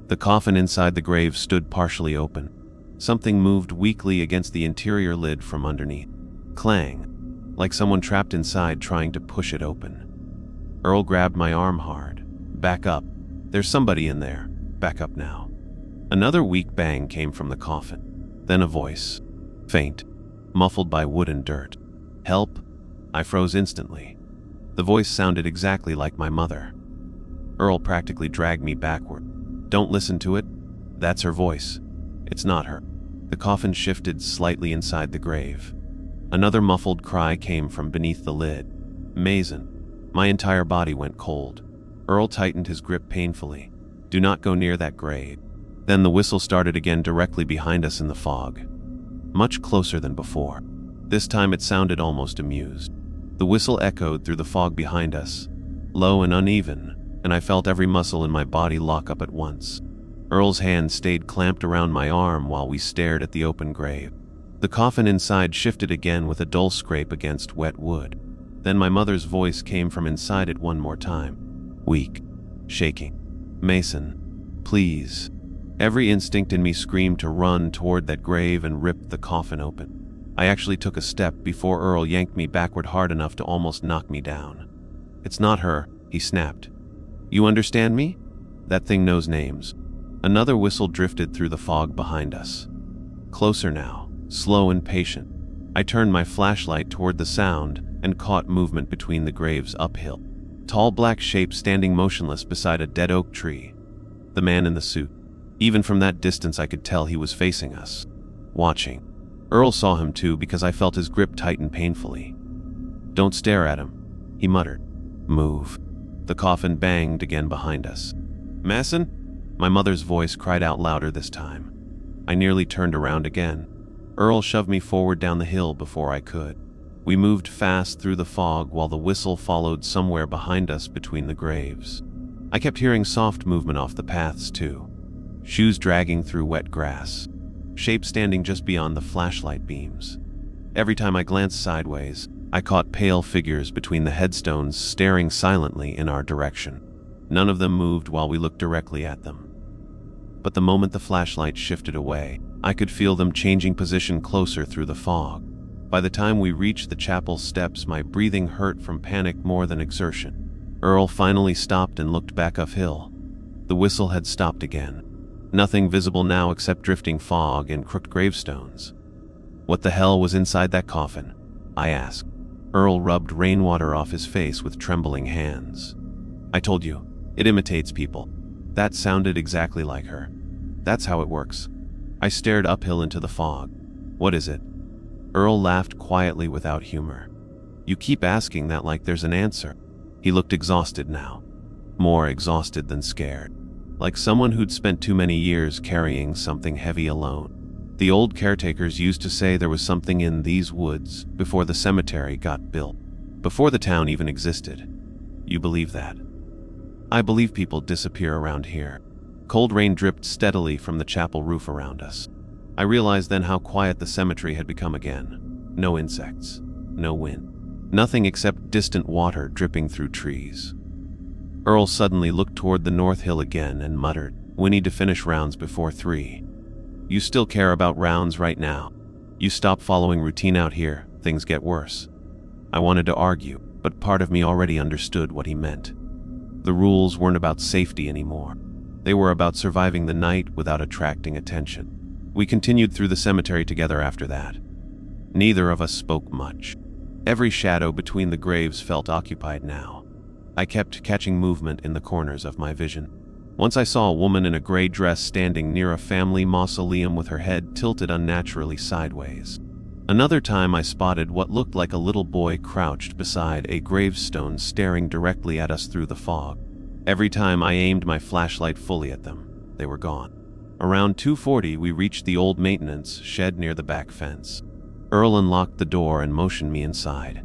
The coffin inside the grave stood partially open. Something moved weakly against the interior lid from underneath. Clang. Like someone trapped inside trying to push it open. Earl grabbed my arm hard. Back up. There's somebody in there. Back up now. Another weak bang came from the coffin. Then a voice. Faint. Muffled by wood and dirt. Help. I froze instantly. The voice sounded exactly like my mother. Earl practically dragged me backward. Don't listen to it. That's her voice. It's not her. The coffin shifted slightly inside the grave. Another muffled cry came from beneath the lid. Mason. My entire body went cold. Earl tightened his grip painfully. Do not go near that grave. Then the whistle started again directly behind us in the fog. Much closer than before. This time it sounded almost amused. The whistle echoed through the fog behind us, low and uneven, and I felt every muscle in my body lock up at once. Earl's hand stayed clamped around my arm while we stared at the open grave. The coffin inside shifted again with a dull scrape against wet wood. Then my mother's voice came from inside it one more time. Weak. Shaking. "Mason. Please." Every instinct in me screamed to run toward that grave and rip the coffin open. I actually took a step before Earl yanked me backward hard enough to almost knock me down. "It's not her," he snapped. "You understand me? That thing knows names." Another whistle drifted through the fog behind us. Closer now, slow and patient. I turned my flashlight toward the sound and caught movement between the graves uphill. Tall black shape standing motionless beside a dead oak tree. The man in the suit. Even from that distance I could tell he was facing us. Watching. Earl saw him too because I felt his grip tighten painfully. "Don't stare at him," he muttered. "Move." The coffin banged again behind us. "Mason?" My mother's voice cried out louder this time. I nearly turned around again. Earl shoved me forward down the hill before I could. We moved fast through the fog while the whistle followed somewhere behind us between the graves. I kept hearing soft movement off the paths too. Shoes dragging through wet grass. Shape standing just beyond the flashlight beams. Every time I glanced sideways, I caught pale figures between the headstones staring silently in our direction. None of them moved while we looked directly at them. But the moment the flashlight shifted away, I could feel them changing position closer through the fog. By the time we reached the chapel steps, my breathing hurt from panic more than exertion. Earl finally stopped and looked back uphill. The whistle had stopped again. Nothing visible now except drifting fog and crooked gravestones. "What the hell was inside that coffin?" I asked. Earl rubbed rainwater off his face with trembling hands. "I told you, it imitates people. That sounded exactly like her. That's how it works." I stared uphill into the fog. "What is it?" Earl laughed quietly without humor. "You keep asking that like there's an answer." He looked exhausted now. More exhausted than scared. Like someone who'd spent too many years carrying something heavy alone. The old caretakers used to say there was something in these woods before the cemetery got built. Before the town even existed. You believe that? I believe people disappear around here. Cold rain dripped steadily from the chapel roof around us. I realized then how quiet the cemetery had become again. No insects. No wind. Nothing except distant water dripping through trees. Earl suddenly looked toward the north hill again and muttered, "We need to finish rounds before 3. You still care about rounds right now. You stop following routine out here, things get worse." I wanted to argue, but part of me already understood what he meant. The rules weren't about safety anymore. They were about surviving the night without attracting attention. We continued through the cemetery together after that. Neither of us spoke much. Every shadow between the graves felt occupied now. I kept catching movement in the corners of my vision. Once I saw a woman in a gray dress standing near a family mausoleum with her head tilted unnaturally sideways. Another time I spotted what looked like a little boy crouched beside a gravestone staring directly at us through the fog. Every time I aimed my flashlight fully at them, they were gone. Around 2:40 we reached the old maintenance shed near the back fence. Earl unlocked the door and motioned me inside.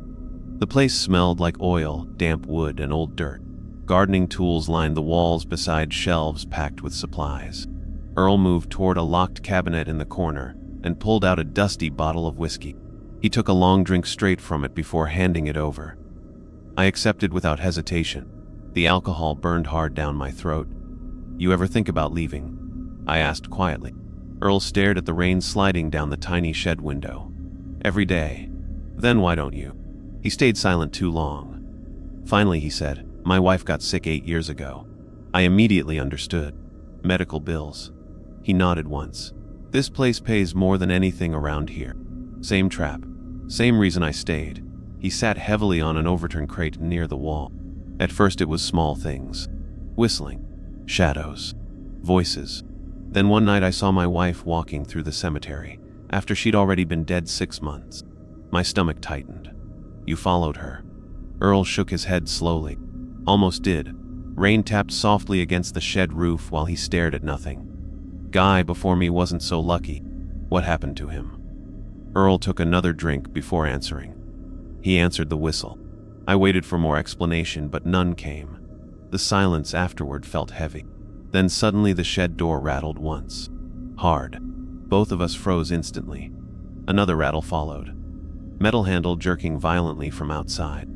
The place smelled like oil, damp wood, and old dirt. Gardening tools lined the walls beside shelves packed with supplies. Earl moved toward a locked cabinet in the corner and pulled out a dusty bottle of whiskey. He took a long drink straight from it before handing it over. I accepted without hesitation. The alcohol burned hard down my throat. "You ever think about leaving?" I asked quietly. Earl stared at the rain sliding down the tiny shed window. "Every day." "Then why don't you?" He stayed silent too long. Finally he said, "My wife got sick 8 years ago." I immediately understood. Medical bills. He nodded once. "This place pays more than anything around here. Same trap. Same reason I stayed." He sat heavily on an overturned crate near the wall. At first it was small things. Whistling. Shadows. Voices. Then one night I saw my wife walking through the cemetery, after she'd already been dead 6 months. My stomach tightened. "You followed her." Earl shook his head slowly. "Almost did." Rain tapped softly against the shed roof while he stared at nothing. "Guy before me wasn't so lucky." "What happened to him?" Earl took another drink before answering. He answered the whistle. I waited for more explanation, but none came. The silence afterward felt heavy. Then suddenly the shed door rattled once. Hard. Both of us froze instantly. Another rattle followed. Metal handle jerking violently from outside.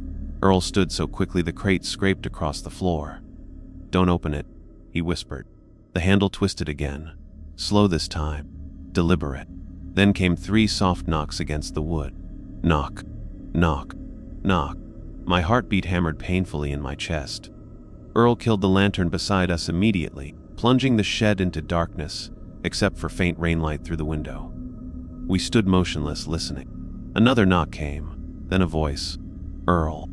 Earl stood so quickly the crate scraped across the floor. "Don't open it," he whispered. The handle twisted again. Slow this time. Deliberate. Then came 3 soft knocks against the wood. Knock. Knock. Knock. My heartbeat hammered painfully in my chest. Earl killed the lantern beside us immediately, plunging the shed into darkness, except for faint rainlight through the window. We stood motionless, listening. Another knock came, then a voice. "Earl."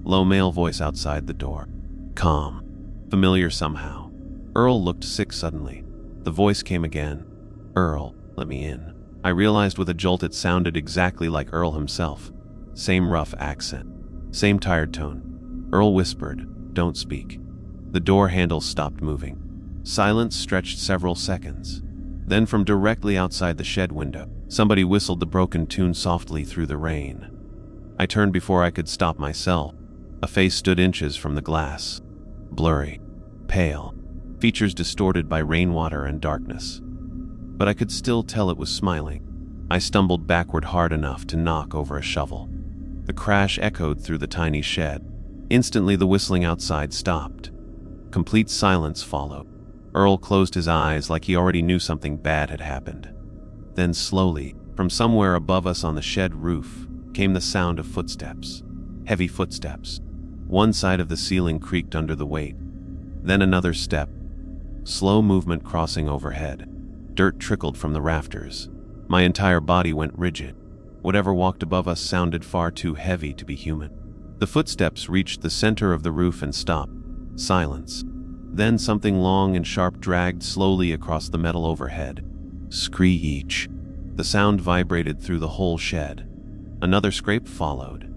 Low male voice outside the door. Calm. Familiar somehow. Earl looked sick suddenly. The voice came again. "Earl, let me in." I realized with a jolt it sounded exactly like Earl himself. Same rough accent. Same tired tone. Earl whispered, "Don't speak." The door handle stopped moving. Silence stretched several seconds. Then from directly outside the shed window, somebody whistled the broken tune softly through the rain. I turned before I could stop myself. A face stood inches from the glass. Blurry. Pale. Features distorted by rainwater and darkness. But I could still tell it was smiling. I stumbled backward hard enough to knock over a shovel. The crash echoed through the tiny shed. Instantly the whistling outside stopped. Complete silence followed. Earl closed his eyes like he already knew something bad had happened. Then slowly, from somewhere above us on the shed roof, came the sound of footsteps. Heavy footsteps. One side of the ceiling creaked under the weight. Then another step. Slow movement crossing overhead. Dirt trickled from the rafters. My entire body went rigid. Whatever walked above us sounded far too heavy to be human. The footsteps reached the center of the roof and stopped. Silence. Then something long and sharp dragged slowly across the metal overhead. Screech. The sound vibrated through the whole shed. Another scrape followed.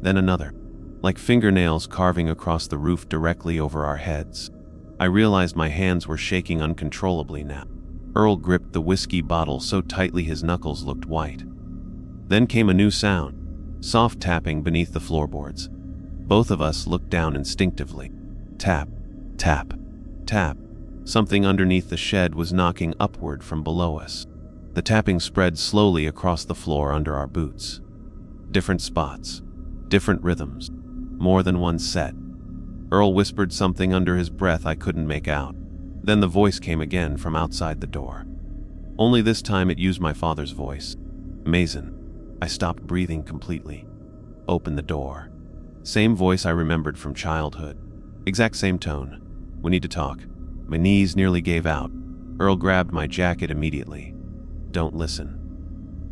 Then another, like fingernails carving across the roof directly over our heads. I realized my hands were shaking uncontrollably now. Earl gripped the whiskey bottle so tightly his knuckles looked white. Then came a new sound, soft tapping beneath the floorboards. Both of us looked down instinctively. Tap, tap, tap. Something underneath the shed was knocking upward from below us. The tapping spread slowly across the floor under our boots. Different spots, different rhythms, more than one set. Earl whispered something under his breath I couldn't make out. Then the voice came again from outside the door. Only this time it used my father's voice. "Mason." I stopped breathing completely. "Open the door." Same voice I remembered from childhood. Exact same tone. "We need to talk." My knees nearly gave out. Earl grabbed my jacket immediately. "Don't listen."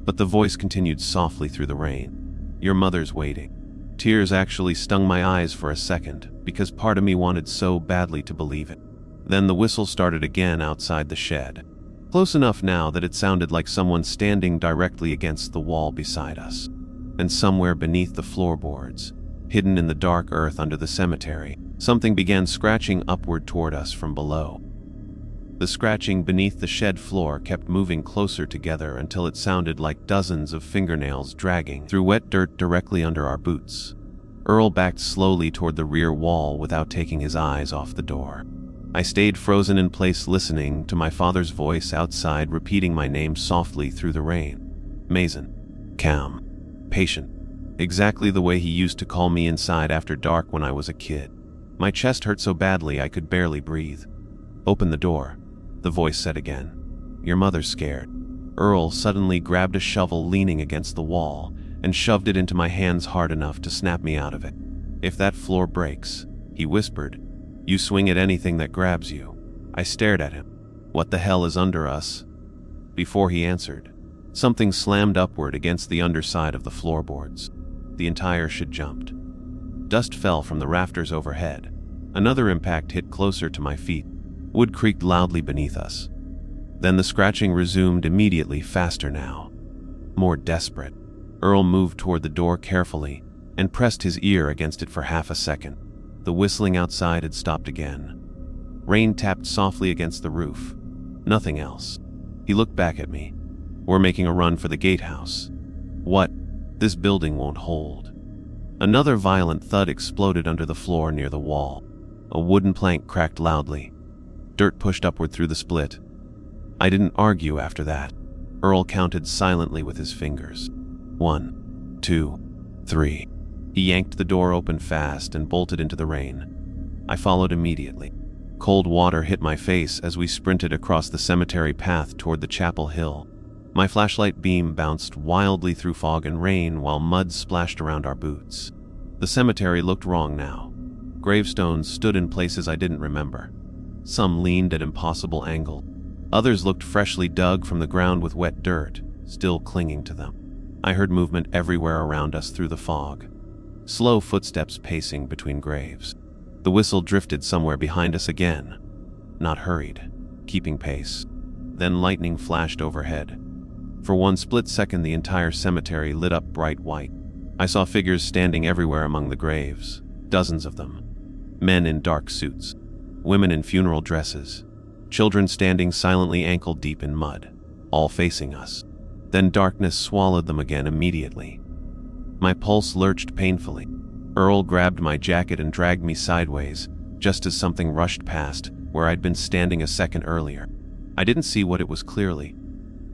But the voice continued softly through the rain. "Your mother's waiting." Tears actually stung my eyes for a second, because part of me wanted so badly to believe it. Then the whistle started again outside the shed. Close enough now that it sounded like someone standing directly against the wall beside us. And somewhere beneath the floorboards, hidden in the dark earth under the cemetery, something began scratching upward toward us from below. The scratching beneath the shed floor kept moving closer together until it sounded like dozens of fingernails dragging through wet dirt directly under our boots. Earl backed slowly toward the rear wall without taking his eyes off the door. I stayed frozen in place listening to my father's voice outside repeating my name softly through the rain. Mason. Calm. Patient. Exactly the way he used to call me inside after dark when I was a kid. My chest hurt so badly I could barely breathe. "Open the door," the voice said again. "Your mother's scared." Earl suddenly grabbed a shovel leaning against the wall and shoved it into my hands hard enough to snap me out of it. "If that floor breaks," he whispered, "you swing at anything that grabs you." I stared at him. "What the hell is under us?" Before he answered, something slammed upward against the underside of the floorboards. The entire shed jumped. Dust fell from the rafters overhead. Another impact hit closer to my feet. Wood creaked loudly beneath us. Then the scratching resumed immediately, faster now. More desperate. Earl moved toward the door carefully and pressed his ear against it for half a second. The whistling outside had stopped again. Rain tapped softly against the roof. Nothing else. He looked back at me. "We're making a run for the gatehouse." "What? This building won't hold." Another violent thud exploded under the floor near the wall. A wooden plank cracked loudly. Dirt pushed upward through the split. I didn't argue after that. Earl counted silently with his fingers. 1, 2, 3. He yanked the door open fast and bolted into the rain. I followed immediately. Cold water hit my face as we sprinted across the cemetery path toward the chapel hill. My flashlight beam bounced wildly through fog and rain while mud splashed around our boots. The cemetery looked wrong now. Gravestones stood in places I didn't remember. Some leaned at impossible angles. Others looked freshly dug from the ground with wet dirt, still clinging to them. I heard movement everywhere around us through the fog. Slow footsteps pacing between graves. The whistle drifted somewhere behind us again. Not hurried, keeping pace. Then lightning flashed overhead. For one split second, the entire cemetery lit up bright white. I saw figures standing everywhere among the graves, dozens of them. Men in dark suits, women in funeral dresses, children standing silently ankle-deep in mud, all facing us. Then darkness swallowed them again immediately. My pulse lurched painfully. Earl grabbed my jacket and dragged me sideways, just as something rushed past where I'd been standing a second earlier. I didn't see what it was clearly,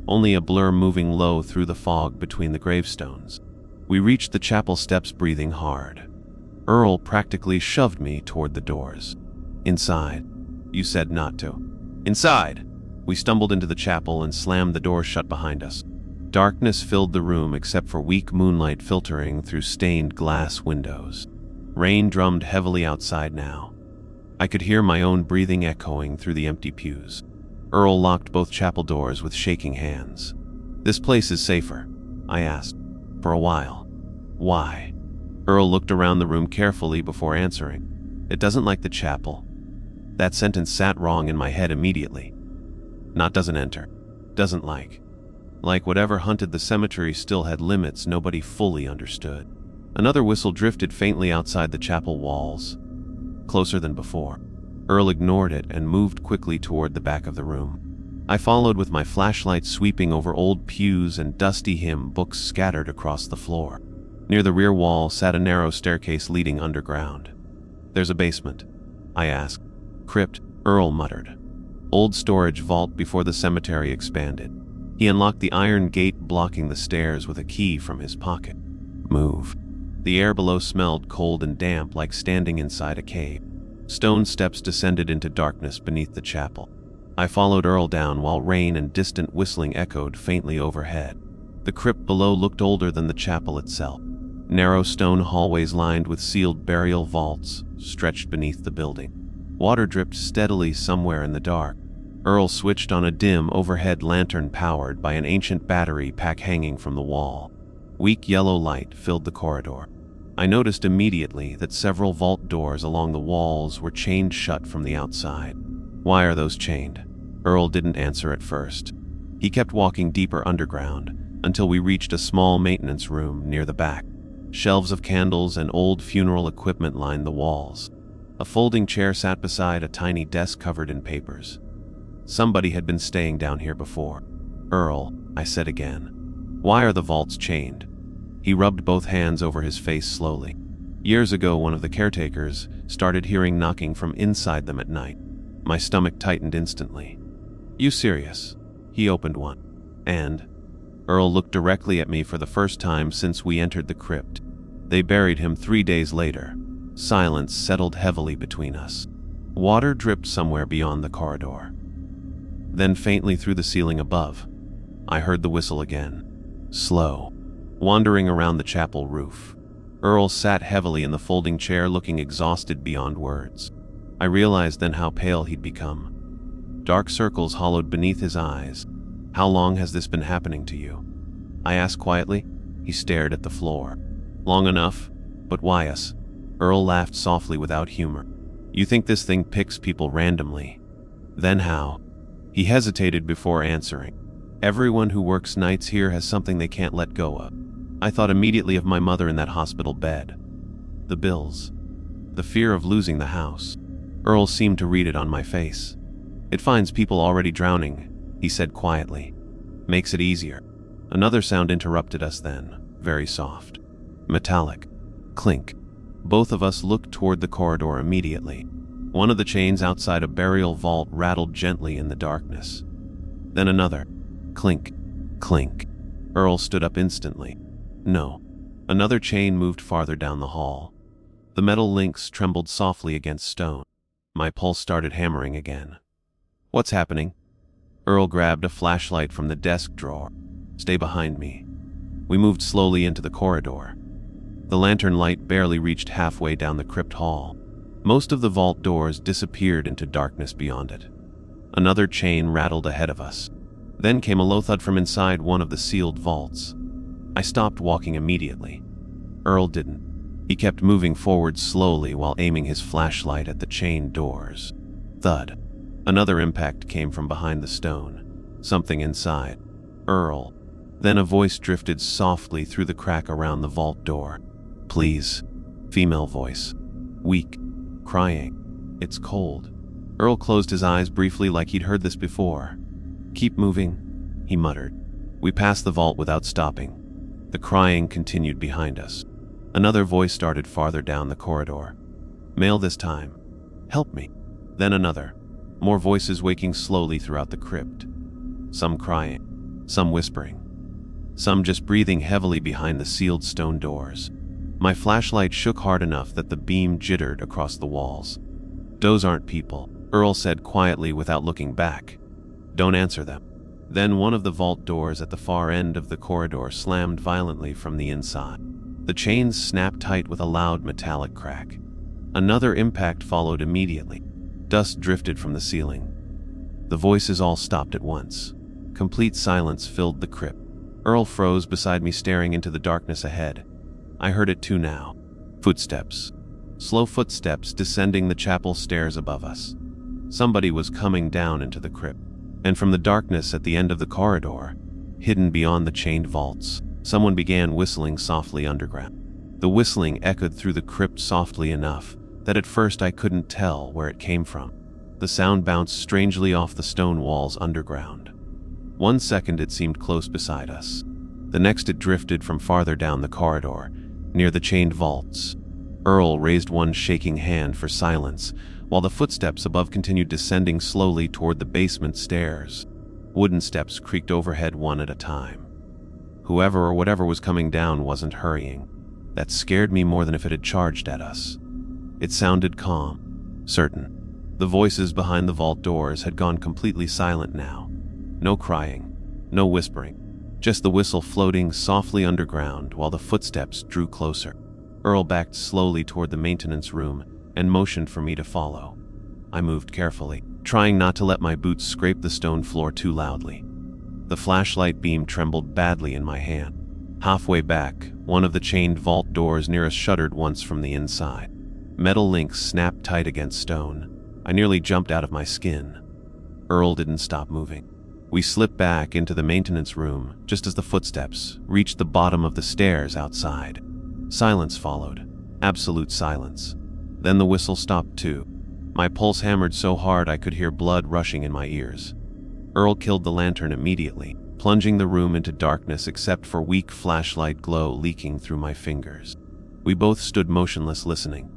only a blur moving low through the fog between the gravestones. We reached the chapel steps breathing hard. Earl practically shoved me toward the doors. "Inside. You said not to." "Inside!" We stumbled into the chapel and slammed the door shut behind us. Darkness filled the room except for weak moonlight filtering through stained glass windows. Rain drummed heavily outside now. I could hear my own breathing echoing through the empty pews. Earl locked both chapel doors with shaking hands. "This place is safer," I asked. "For a while." "Why?" Earl looked around the room carefully before answering. "It doesn't like the chapel." That sentence sat wrong in my head immediately. Not doesn't enter. Doesn't like. Like whatever hunted the cemetery still had limits nobody fully understood. Another whistle drifted faintly outside the chapel walls, closer than before. Earl ignored it and moved quickly toward the back of the room. I followed with my flashlight sweeping over old pews and dusty hymn books scattered across the floor. Near the rear wall sat a narrow staircase leading underground. "There's a basement," I asked. "Crypt," Earl muttered. "Old storage vault before the cemetery expanded." He unlocked the iron gate blocking the stairs with a key from his pocket. "Move." The air below smelled cold and damp like standing inside a cave. Stone steps descended into darkness beneath the chapel. I followed Earl down while rain and distant whistling echoed faintly overhead. The crypt below looked older than the chapel itself. Narrow stone hallways lined with sealed burial vaults stretched beneath the building. Water dripped steadily somewhere in the dark. Earl switched on a dim overhead lantern powered by an ancient battery pack hanging from the wall. Weak yellow light filled the corridor. I noticed immediately that several vault doors along the walls were chained shut from the outside. "Why are those chained?" Earl didn't answer at first. He kept walking deeper underground until we reached a small maintenance room near the back. Shelves of candles and old funeral equipment lined the walls. A folding chair sat beside a tiny desk covered in papers. Somebody had been staying down here before. "Earl," I said again, "why are the vaults chained?" He rubbed both hands over his face slowly. "Years ago, one of the caretakers started hearing knocking from inside them at night." My stomach tightened instantly. "You serious?" He opened one. "And?" Earl looked directly at me for the first time since we entered the crypt. "They buried him 3 days later." Silence settled heavily between us. Water dripped somewhere beyond the corridor. Then faintly through the ceiling above, I heard the whistle again. Slow, wandering around the chapel roof. Earl sat heavily in the folding chair looking exhausted beyond words. I realized then how pale he'd become. Dark circles hollowed beneath his eyes. "How long has this been happening to you?" I asked quietly. He stared at the floor. "Long enough, but why us?" Earl laughed softly without humor. "You think this thing picks people randomly? Then how?" He hesitated before answering. "Everyone who works nights here has something they can't let go of." I thought immediately of my mother in that hospital bed. The bills. The fear of losing the house. Earl seemed to read it on my face. "It finds people already drowning," he said quietly. "Makes it easier." Another sound interrupted us then, very soft. Metallic. Clink. Both of us looked toward the corridor immediately. One of the chains outside a burial vault rattled gently in the darkness. Then another. Clink. Clink. Earl stood up instantly. "No." Another chain moved farther down the hall. The metal links trembled softly against stone. My pulse started hammering again. "What's happening?" Earl grabbed a flashlight from the desk drawer. "Stay behind me." We moved slowly into the corridor. The lantern light barely reached halfway down the crypt hall. Most of the vault doors disappeared into darkness beyond it. Another chain rattled ahead of us. Then came a low thud from inside one of the sealed vaults. I stopped walking immediately. Earl didn't. He kept moving forward slowly while aiming his flashlight at the chained doors. Thud. Another impact came from behind the stone. Something inside. Earl. Then a voice drifted softly through the crack around the vault door. "Please." Female voice. Weak. Crying. "It's cold." Earl closed his eyes briefly like he'd heard this before. "Keep moving," he muttered. We passed the vault without stopping. The crying continued behind us. Another voice started farther down the corridor. Male this time. "Help me." Then another. More voices waking slowly throughout the crypt. Some crying. Some whispering. Some just breathing heavily behind the sealed stone doors. My flashlight shook hard enough that the beam jittered across the walls. "Those aren't people," Earl said quietly without looking back. "Don't answer them." Then one of the vault doors at the far end of the corridor slammed violently from the inside. The chains snapped tight with a loud metallic crack. Another impact followed immediately. Dust drifted from the ceiling. The voices all stopped at once. Complete silence filled the crypt. Earl froze beside me, staring into the darkness ahead. I heard it too now. Footsteps. Slow footsteps descending the chapel stairs above us. Somebody was coming down into the crypt. And from the darkness at the end of the corridor, hidden beyond the chained vaults, someone began whistling softly underground. The whistling echoed through the crypt softly enough that at first I couldn't tell where it came from. The sound bounced strangely off the stone walls underground. 1 second it seemed close beside us. The next it drifted from farther down the corridor, near the chained vaults. Earl raised one shaking hand for silence, while the footsteps above continued descending slowly toward the basement stairs. Wooden steps creaked overhead one at a time. Whoever or whatever was coming down wasn't hurrying. That scared me more than if it had charged at us. It sounded calm, certain. The voices behind the vault doors had gone completely silent now. No crying, no whispering, just the whistle floating softly underground while the footsteps drew closer. Earl backed slowly toward the maintenance room and motioned for me to follow. I moved carefully, trying not to let my boots scrape the stone floor too loudly. The flashlight beam trembled badly in my hand. Halfway back, one of the chained vault doors near us shuddered once from the inside. Metal links snapped tight against stone. I nearly jumped out of my skin. Earl didn't stop moving. We slipped back into the maintenance room just as the footsteps reached the bottom of the stairs outside. Silence followed. Absolute silence. Then the whistle stopped too. My pulse hammered so hard I could hear blood rushing in my ears. Earl killed the lantern immediately, plunging the room into darkness except for weak flashlight glow leaking through my fingers. We both stood motionless, listening.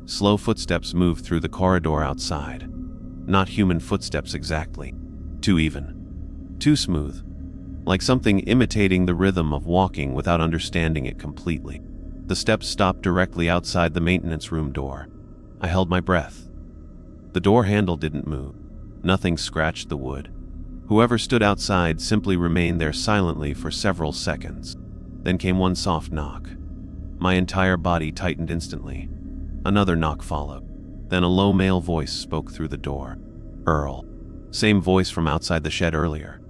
Slow footsteps moved through the corridor outside. Not human footsteps exactly. Too even. Too smooth. Like something imitating the rhythm of walking without understanding it completely. The steps stopped directly outside the maintenance room door. I held my breath. The door handle didn't move. Nothing scratched the wood. Whoever stood outside simply remained there silently for several seconds. Then came one soft knock. My entire body tightened instantly. Another knock followed. Then a low male voice spoke through the door. "Earl." Same voice from outside the shed earlier.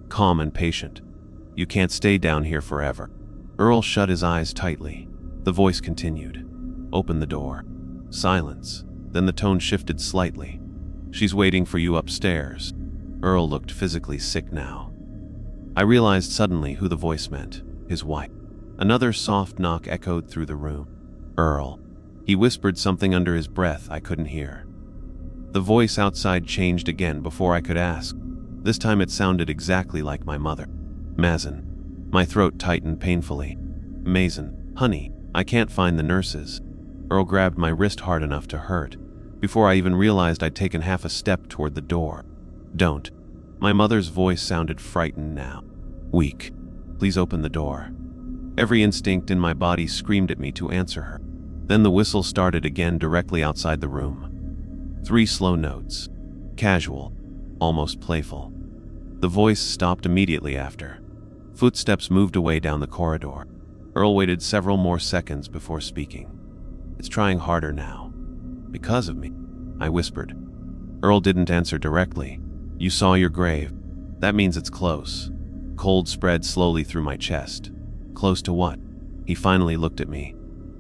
Calm and patient. "You can't stay down here forever." Earl shut his eyes tightly. The voice continued. "Open the door." Silence. Then the tone shifted slightly. "She's waiting for you upstairs." Earl looked physically sick now. I realized suddenly who the voice meant. His wife. Another soft knock echoed through the room. "Earl." He whispered something under his breath I couldn't hear. The voice outside changed again before I could ask. This time it sounded exactly like my mother. "Mazin." My throat tightened painfully. "Mazin, honey, I can't find the nurses." Earl grabbed my wrist hard enough to hurt, before I even realized I'd taken half a step toward the door. "Don't." My mother's voice sounded frightened now. Weak. "Please open the door." Every instinct in my body screamed at me to answer her. Then the whistle started again directly outside the room. 3 slow notes. Casual, almost playful. The voice stopped immediately after. Footsteps moved away down the corridor. Earl waited several more seconds before speaking. "It's trying harder now. Because of me," I whispered. Earl didn't answer directly. "You saw your grave. That means it's close." Cold spread slowly through my chest. "Close to what?" He finally looked at me.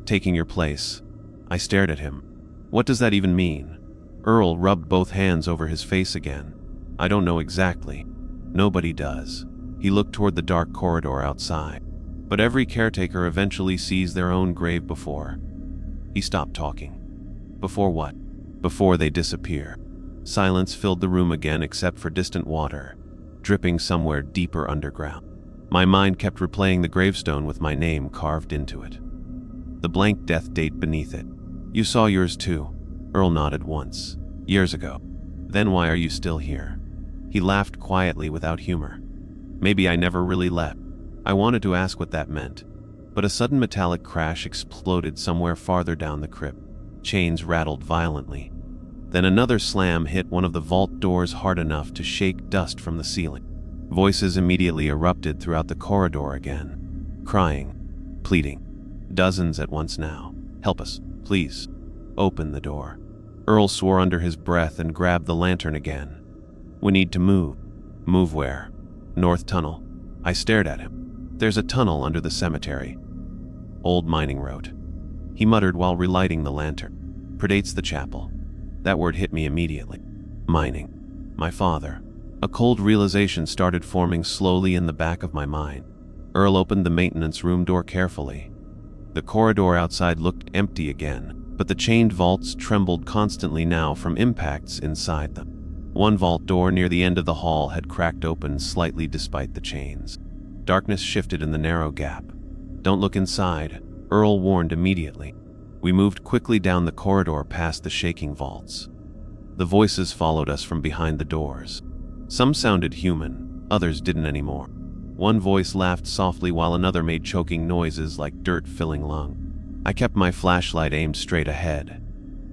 "Taking your place." I stared at him. "What does that even mean?" Earl rubbed both hands over his face again. "I don't know exactly. Nobody does." He looked toward the dark corridor outside. "But every caretaker eventually sees their own grave before." He stopped talking. "Before what?" "Before they disappear." Silence filled the room again except for distant water, dripping somewhere deeper underground. My mind kept replaying the gravestone with my name carved into it. The blank death date beneath it. "You saw yours too." Earl nodded once. "Years ago." "Then why are you still here?" He laughed quietly without humor. "Maybe I never really left." I wanted to ask what that meant, but a sudden metallic crash exploded somewhere farther down the crypt. Chains rattled violently. Then another slam hit one of the vault doors hard enough to shake dust from the ceiling. Voices immediately erupted throughout the corridor again. Crying, pleading. Dozens at once now. "Help us, please. Open the door." Earl swore under his breath and grabbed the lantern again. "We need to move." "Move where?" "North Tunnel." I stared at him. "There's a tunnel under the cemetery." "Old mining road," he muttered while relighting the lantern. "Predates the chapel." That word hit me immediately. Mining. My father. A cold realization started forming slowly in the back of my mind. Earl opened the maintenance room door carefully. The corridor outside looked empty again, but the chained vaults trembled constantly now from impacts inside them. One vault door near the end of the hall had cracked open slightly despite the chains. Darkness shifted in the narrow gap. "Don't look inside," Earl warned immediately. We moved quickly down the corridor past the shaking vaults. The voices followed us from behind the doors. Some sounded human, others didn't anymore. One voice laughed softly while another made choking noises like dirt filling lung. I kept my flashlight aimed straight ahead.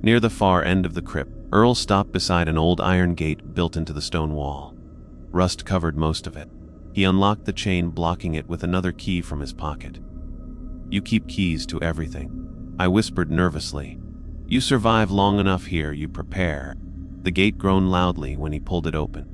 Near the far end of the crypt, Earl stopped beside an old iron gate built into the stone wall. Rust covered most of it. He unlocked the chain, blocking it with another key from his pocket. "You keep keys to everything," I whispered nervously. "You survive long enough here, you prepare." The gate groaned loudly when he pulled it open.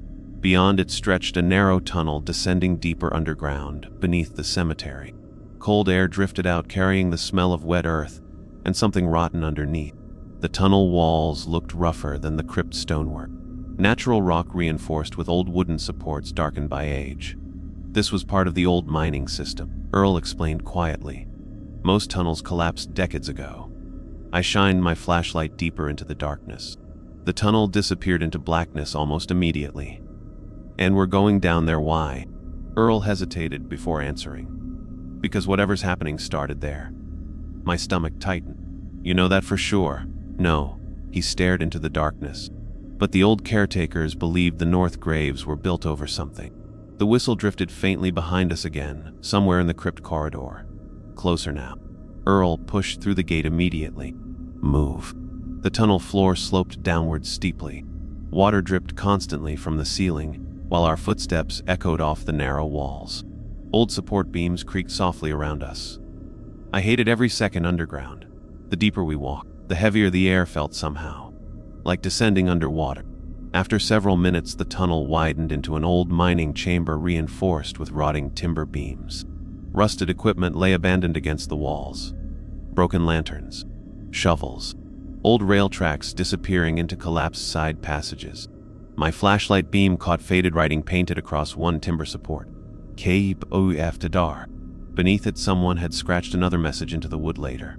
Beyond it stretched a narrow tunnel descending deeper underground, beneath the cemetery. Cold air drifted out carrying the smell of wet earth and something rotten underneath. The tunnel walls looked rougher than the crypt stonework. Natural rock reinforced with old wooden supports darkened by age. "This was part of the old mining system," Earl explained quietly. "Most tunnels collapsed decades ago." I shined my flashlight deeper into the darkness. The tunnel disappeared into blackness almost immediately. "And we're going down there, why?" Earl hesitated before answering. "Because whatever's happening started there." My stomach tightened. "You know that for sure?" "No." He stared into the darkness. "But the old caretakers believed the north graves were built over something." The whistle drifted faintly behind us again, somewhere in the crypt corridor. Closer now. Earl pushed through the gate immediately. "Move." The tunnel floor sloped downward steeply. Water dripped constantly from the ceiling, while our footsteps echoed off the narrow walls. Old support beams creaked softly around us. I hated every second underground. The deeper we walked, the heavier the air felt somehow, like descending underwater. After several minutes, the tunnel widened into an old mining chamber reinforced with rotting timber beams. Rusted equipment lay abandoned against the walls. Broken lanterns, shovels, old rail tracks disappearing into collapsed side passages. My flashlight beam caught faded writing painted across one timber support. "Keep OF to dar." Beneath it, someone had scratched another message into the wood later.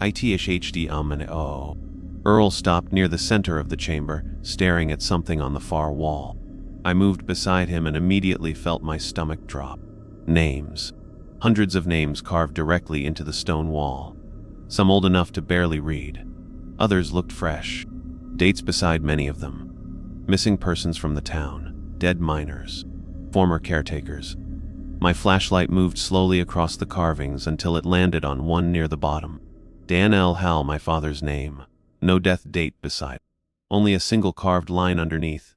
"ITHHD and O." Earl stopped near the center of the chamber, staring at something on the far wall. I moved beside him and immediately felt my stomach drop. Names. Hundreds of names carved directly into the stone wall. Some old enough to barely read. Others looked fresh. Dates beside many of them. Missing persons from the town. Dead miners. Former caretakers. My flashlight moved slowly across the carvings until it landed on one near the bottom. Dan L. Hale, my father's name. No death date beside. Only a single carved line underneath.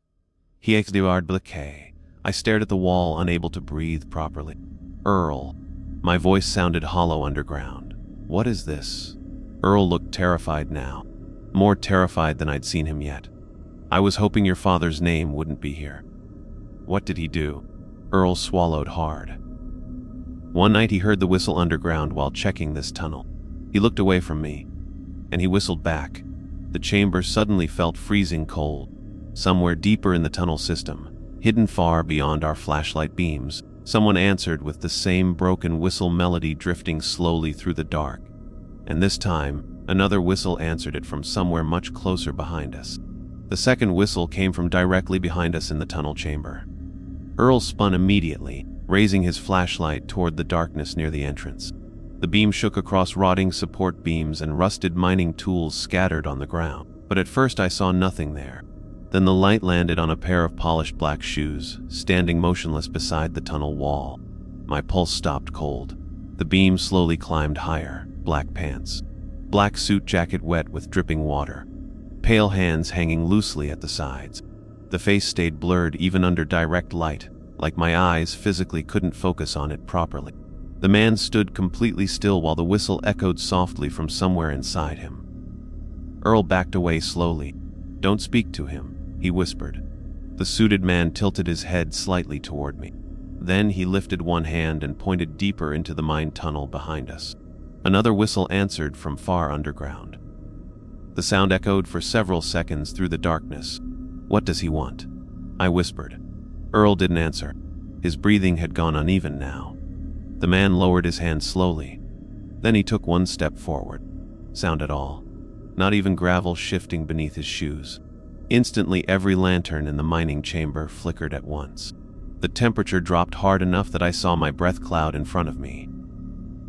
I stared at the wall, unable to breathe properly. Earl. My voice sounded hollow underground. What is this? Earl looked terrified now. More terrified than I'd seen him yet. I was hoping your father's name wouldn't be here. What did he do? Earl swallowed hard. One night he heard the whistle underground while checking this tunnel. He looked away from me, and he whistled back. The chamber suddenly felt freezing cold. Somewhere deeper in the tunnel system, hidden far beyond our flashlight beams, someone answered with the same broken whistle melody drifting slowly through the dark. And this time, another whistle answered it from somewhere much closer behind us. The second whistle came from directly behind us in the tunnel chamber. Earl spun immediately, raising his flashlight toward the darkness near the entrance. The beam shook across rotting support beams and rusted mining tools scattered on the ground. But at first I saw nothing there. Then the light landed on a pair of polished black shoes, standing motionless beside the tunnel wall. My pulse stopped cold. The beam slowly climbed higher. Black pants. Black suit jacket wet with dripping water. Pale hands hanging loosely at the sides. The face stayed blurred even under direct light, like my eyes physically couldn't focus on it properly. The man stood completely still while the whistle echoed softly from somewhere inside him. Earl backed away slowly. "Don't speak to him," he whispered. The suited man tilted his head slightly toward me. Then he lifted one hand and pointed deeper into the mine tunnel behind us. Another whistle answered from far underground. The sound echoed for several seconds through the darkness. "What does he want?" I whispered. Earl didn't answer. His breathing had gone uneven now. The man lowered his hand slowly. Then he took one step forward. Sound at all. Not even gravel shifting beneath his shoes. Instantly, every lantern in the mining chamber flickered at once. The temperature dropped hard enough that I saw my breath cloud in front of me.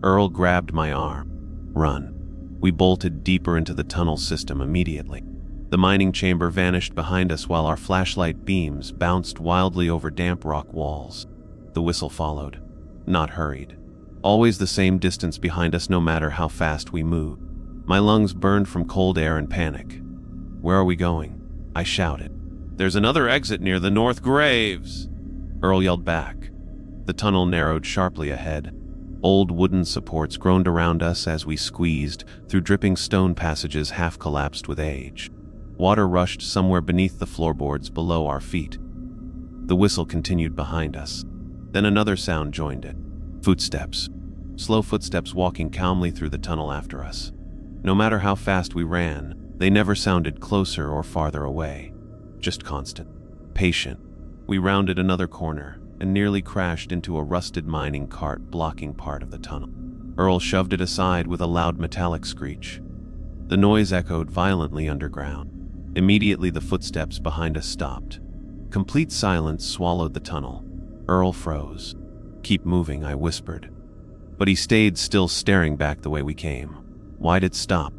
Earl grabbed my arm. "Run." We bolted deeper into the tunnel system immediately. The mining chamber vanished behind us while our flashlight beams bounced wildly over damp rock walls. The whistle followed. Not hurried. Always the same distance behind us no matter how fast we moved. My lungs burned from cold air and panic. "Where are we going?" I shouted. "There's another exit near the north graves!" Earl yelled back. The tunnel narrowed sharply ahead. Old wooden supports groaned around us as we squeezed through dripping stone passages half collapsed with age. Water rushed somewhere beneath the floorboards below our feet. The whistle continued behind us. Then another sound joined it. Footsteps. Slow footsteps walking calmly through the tunnel after us. No matter how fast we ran, they never sounded closer or farther away. Just constant. Patient. We rounded another corner and nearly crashed into a rusted mining cart blocking part of the tunnel. Earl shoved it aside with a loud metallic screech. The noise echoed violently underground. Immediately the footsteps behind us stopped. Complete silence swallowed the tunnel. Earl froze. "Keep moving," I whispered. But he stayed still, staring back the way we came. Why'd it stop?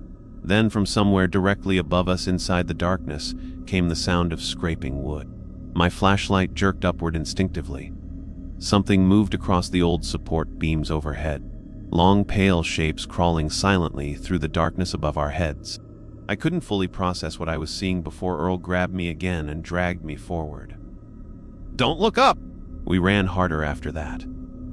Then from somewhere directly above us inside the darkness came the sound of scraping wood. My flashlight jerked upward instinctively. Something moved across the old support beams overhead. Long pale shapes crawling silently through the darkness above our heads. I couldn't fully process what I was seeing before Earl grabbed me again and dragged me forward. "Don't look up!" We ran harder after that.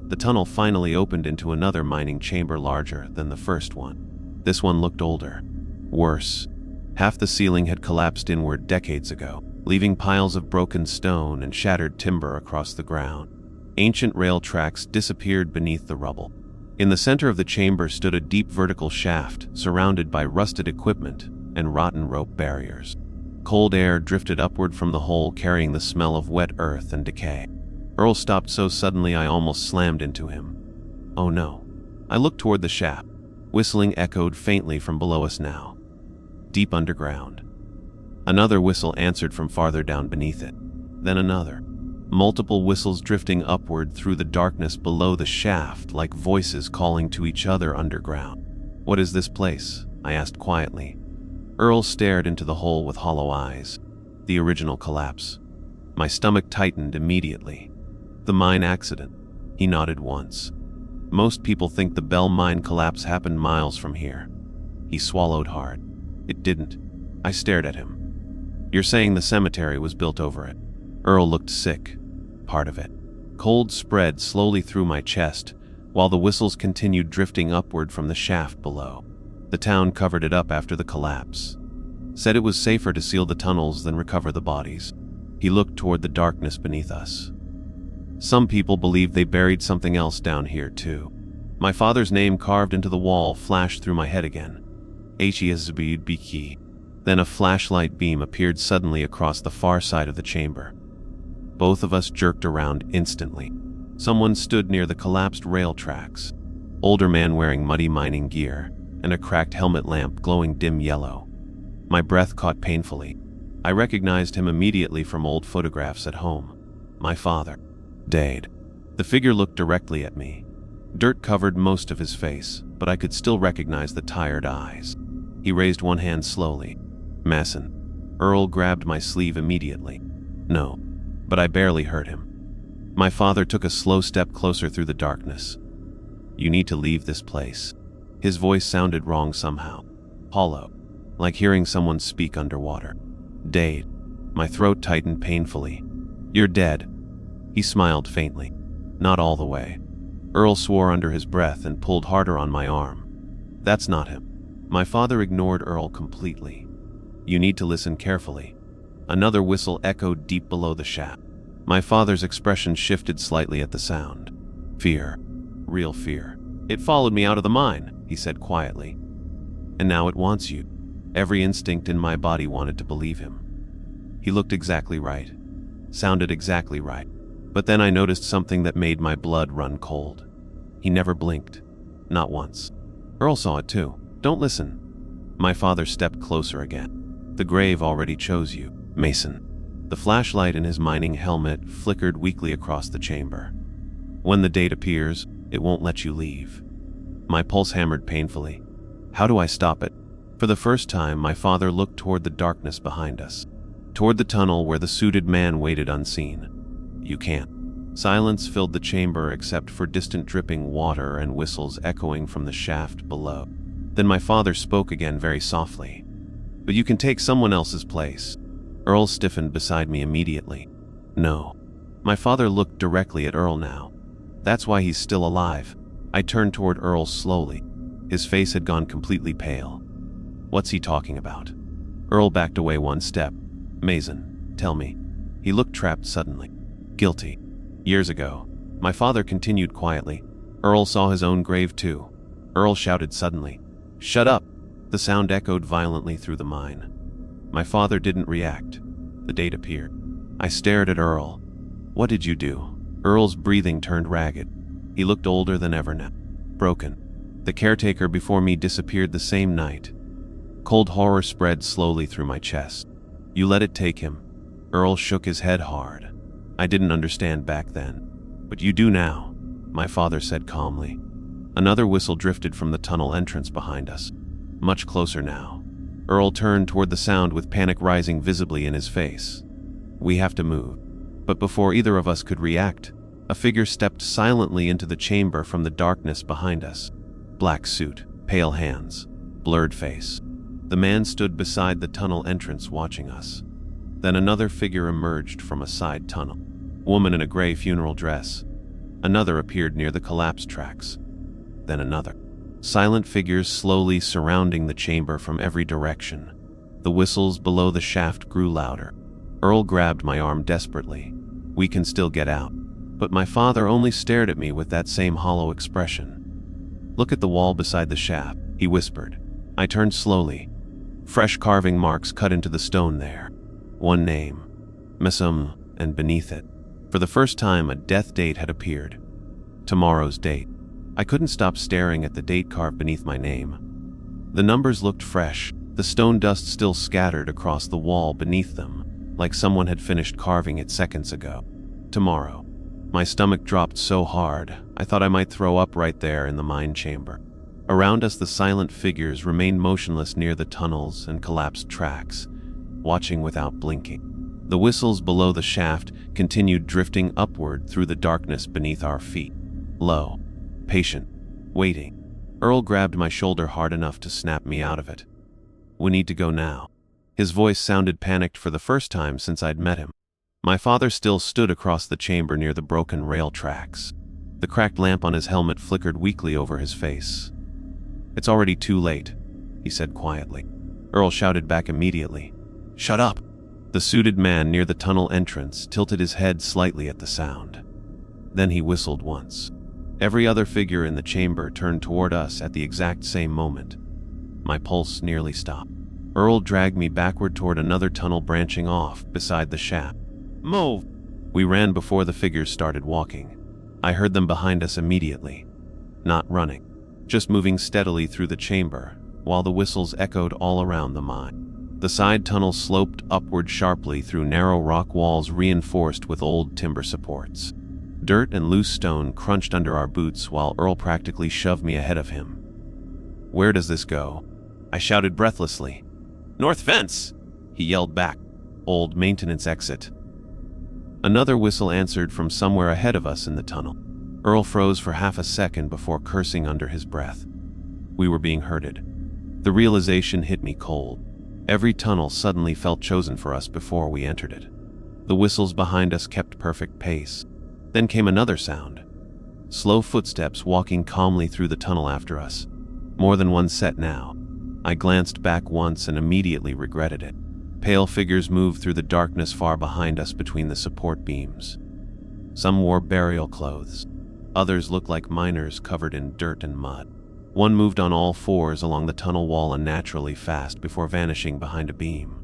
The tunnel finally opened into another mining chamber larger than the first one. This one looked older. Worse. Half the ceiling had collapsed inward decades ago, leaving piles of broken stone and shattered timber across the ground. Ancient rail tracks disappeared beneath the rubble. In the center of the chamber stood a deep vertical shaft surrounded by rusted equipment and rotten rope barriers. Cold air drifted upward from the hole, carrying the smell of wet earth and decay. Earl stopped so suddenly I almost slammed into him. Oh no. I looked toward the shaft. Whistling echoed faintly from below us now. Deep underground. Another whistle answered from farther down beneath it. Then another. Multiple whistles drifting upward through the darkness below the shaft, like voices calling to each other underground. "What is this place?" I asked quietly. Earl stared into the hole with hollow eyes. The original collapse. My stomach tightened immediately. The mine accident. He nodded once. Most people think the Bell Mine collapse happened miles from here. He swallowed hard. It didn't. I stared at him. You're saying the cemetery was built over it? Earl looked sick. Part of it. Cold spread slowly through my chest, while the whistles continued drifting upward from the shaft below. The town covered it up after the collapse. Said it was safer to seal the tunnels than recover the bodies. He looked toward the darkness beneath us. Some people believe they buried something else down here too. My father's name carved into the wall flashed through my head again. H-E-S-B-B-K. Then a flashlight beam appeared suddenly across the far side of the chamber. Both of us jerked around instantly. Someone stood near the collapsed rail tracks. Older man wearing muddy mining gear, and a cracked helmet lamp glowing dim yellow. My breath caught painfully. I recognized him immediately from old photographs at home. My father. Dade. The figure looked directly at me. Dirt covered most of his face, but I could still recognize the tired eyes. He raised one hand slowly. Masson. Earl grabbed my sleeve immediately. No, but I barely heard him. My father took a slow step closer through the darkness. You need to leave this place. His voice sounded wrong somehow. Hollow, like hearing someone speak underwater. Dade. My throat tightened painfully. You're dead. He smiled faintly. Not all the way. Earl swore under his breath and pulled harder on my arm. That's not him. My father ignored Earl completely. You need to listen carefully. Another whistle echoed deep below the shaft. My father's expression shifted slightly at the sound. Fear. Real fear. It followed me out of the mine, he said quietly. And now it wants you. Every instinct in my body wanted to believe him. He looked exactly right. Sounded exactly right. But then I noticed something that made my blood run cold. He never blinked. Not once. Earl saw it too. Don't listen. My father stepped closer again. The grave already chose you, Mason. The flashlight in his mining helmet flickered weakly across the chamber. When the date appears, it won't let you leave. My pulse hammered painfully. How do I stop it? For the first time, my father looked toward the darkness behind us. Toward the tunnel where the suited man waited unseen. You can't. Silence filled the chamber except for distant dripping water and whistles echoing from the shaft below. Then my father spoke again very softly. But you can take someone else's place. Earl stiffened beside me immediately. No. My father looked directly at Earl now. That's why he's still alive. I turned toward Earl slowly. His face had gone completely pale. What's he talking about? Earl backed away one step. Mason, tell me. He looked trapped suddenly. Guilty. Years ago. My father continued quietly. Earl saw his own grave too. Earl shouted suddenly. Shut up! The sound echoed violently through the mine. My father didn't react. The date appeared. I stared at Earl. What did you do? Earl's breathing turned ragged. He looked older than ever now. Broken. The caretaker before me disappeared the same night. Cold horror spread slowly through my chest. You let it take him. Earl shook his head hard. I didn't understand back then. But you do now, my father said calmly. Another whistle drifted from the tunnel entrance behind us. Much closer now. Earl turned toward the sound with panic rising visibly in his face. We have to move. But before either of us could react, a figure stepped silently into the chamber from the darkness behind us. Black suit, pale hands, blurred face. The man stood beside the tunnel entrance watching us. Then another figure emerged from a side tunnel. Woman in a gray funeral dress. Another appeared near the collapse tracks. Then another. Silent figures slowly surrounding the chamber from every direction. The whistles below the shaft grew louder. Earl grabbed my arm desperately. We can still get out. But my father only stared at me with that same hollow expression. Look at the wall beside the shaft, he whispered. I turned slowly. Fresh carving marks cut into the stone there. One name, Mesum, and beneath it, for the first time, a death date had appeared. Tomorrow's date. I couldn't stop staring at the date carved beneath my name. The numbers looked fresh, the stone dust still scattered across the wall beneath them, like someone had finished carving it seconds ago. Tomorrow. My stomach dropped so hard, I thought I might throw up right there in the mine chamber. Around us, the silent figures remained motionless near the tunnels and collapsed tracks, watching without blinking. The whistles below the shaft continued drifting upward through the darkness beneath our feet. Low. Patient. Waiting. Earl grabbed my shoulder hard enough to snap me out of it. "We need to go now." His voice sounded panicked for the first time since I'd met him. My father still stood across the chamber near the broken rail tracks. The cracked lamp on his helmet flickered weakly over his face. "It's already too late," he said quietly. Earl shouted back immediately, "Shut up!" The suited man near the tunnel entrance tilted his head slightly at the sound. Then he whistled once. Every other figure in the chamber turned toward us at the exact same moment. My pulse nearly stopped. Earl dragged me backward toward another tunnel branching off beside the shaft. "Move!" We ran before the figures started walking. I heard them behind us immediately. Not running, just moving steadily through the chamber, while the whistles echoed all around the mine. The side tunnel sloped upward sharply through narrow rock walls reinforced with old timber supports. Dirt and loose stone crunched under our boots while Earl practically shoved me ahead of him. "Where does this go?" I shouted breathlessly. "North fence!" he yelled back. "Old maintenance exit." Another whistle answered from somewhere ahead of us in the tunnel. Earl froze for half a second before cursing under his breath. We were being herded. The realization hit me cold. Every tunnel suddenly felt chosen for us before we entered it. The whistles behind us kept perfect pace. Then came another sound. Slow footsteps walking calmly through the tunnel after us. More than one set now. I glanced back once and immediately regretted it. Pale figures moved through the darkness far behind us between the support beams. Some wore burial clothes. Others looked like miners covered in dirt and mud. One moved on all fours along the tunnel wall unnaturally fast before vanishing behind a beam.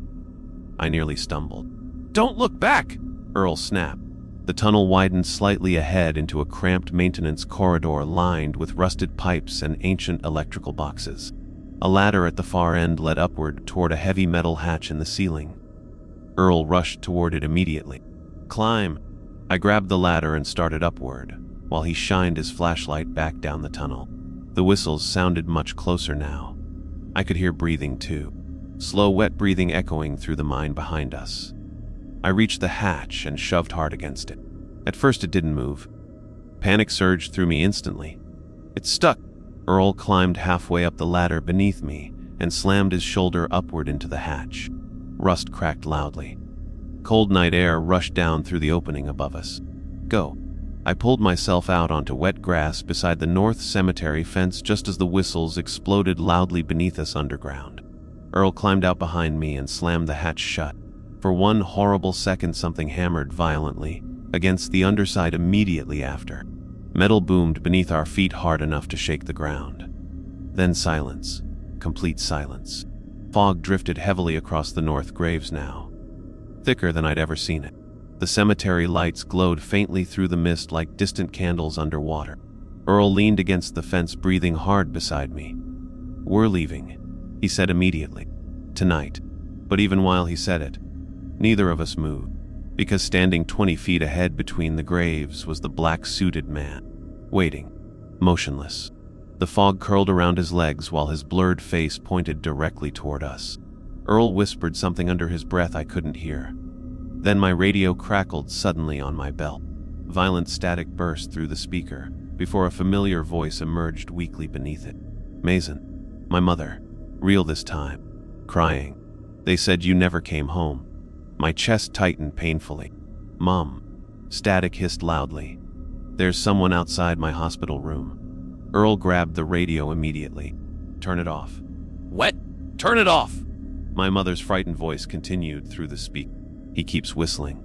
I nearly stumbled. "Don't look back!" Earl snapped. The tunnel widened slightly ahead into a cramped maintenance corridor lined with rusted pipes and ancient electrical boxes. A ladder at the far end led upward toward a heavy metal hatch in the ceiling. Earl rushed toward it immediately. "Climb!" I grabbed the ladder and started upward, while he shined his flashlight back down the tunnel. The whistles sounded much closer now. I could hear breathing too. Slow, wet breathing echoing through the mine behind us. I reached the hatch and shoved hard against it. At first it didn't move. Panic surged through me instantly. "It's stuck!" Earl climbed halfway up the ladder beneath me and slammed his shoulder upward into the hatch. Rust cracked loudly. Cold night air rushed down through the opening above us. "Go." I pulled myself out onto wet grass beside the North Cemetery fence just as the whistles exploded loudly beneath us underground. Earl climbed out behind me and slammed the hatch shut. For one horrible second, something hammered violently against the underside immediately after. Metal boomed beneath our feet hard enough to shake the ground. Then silence. Complete silence. Fog drifted heavily across the north graves now. Thicker than I'd ever seen it. The cemetery lights glowed faintly through the mist like distant candles underwater. Earl leaned against the fence, breathing hard beside me. "We're leaving," he said immediately. "Tonight." But even while he said it, neither of us moved, because standing 20 feet ahead between the graves was the black-suited man, waiting, motionless. The fog curled around his legs while his blurred face pointed directly toward us. Earl whispered something under his breath I couldn't hear. Then my radio crackled suddenly on my belt. Violent static burst through the speaker before a familiar voice emerged weakly beneath it. "Mason. My mother. Real this time. Crying. They said you never came home." My chest tightened painfully. "Mom." Static hissed loudly. "There's someone outside my hospital room." Earl grabbed the radio immediately. "Turn it off." "What? Turn it off!" My mother's frightened voice continued through the speaker. "He keeps whistling."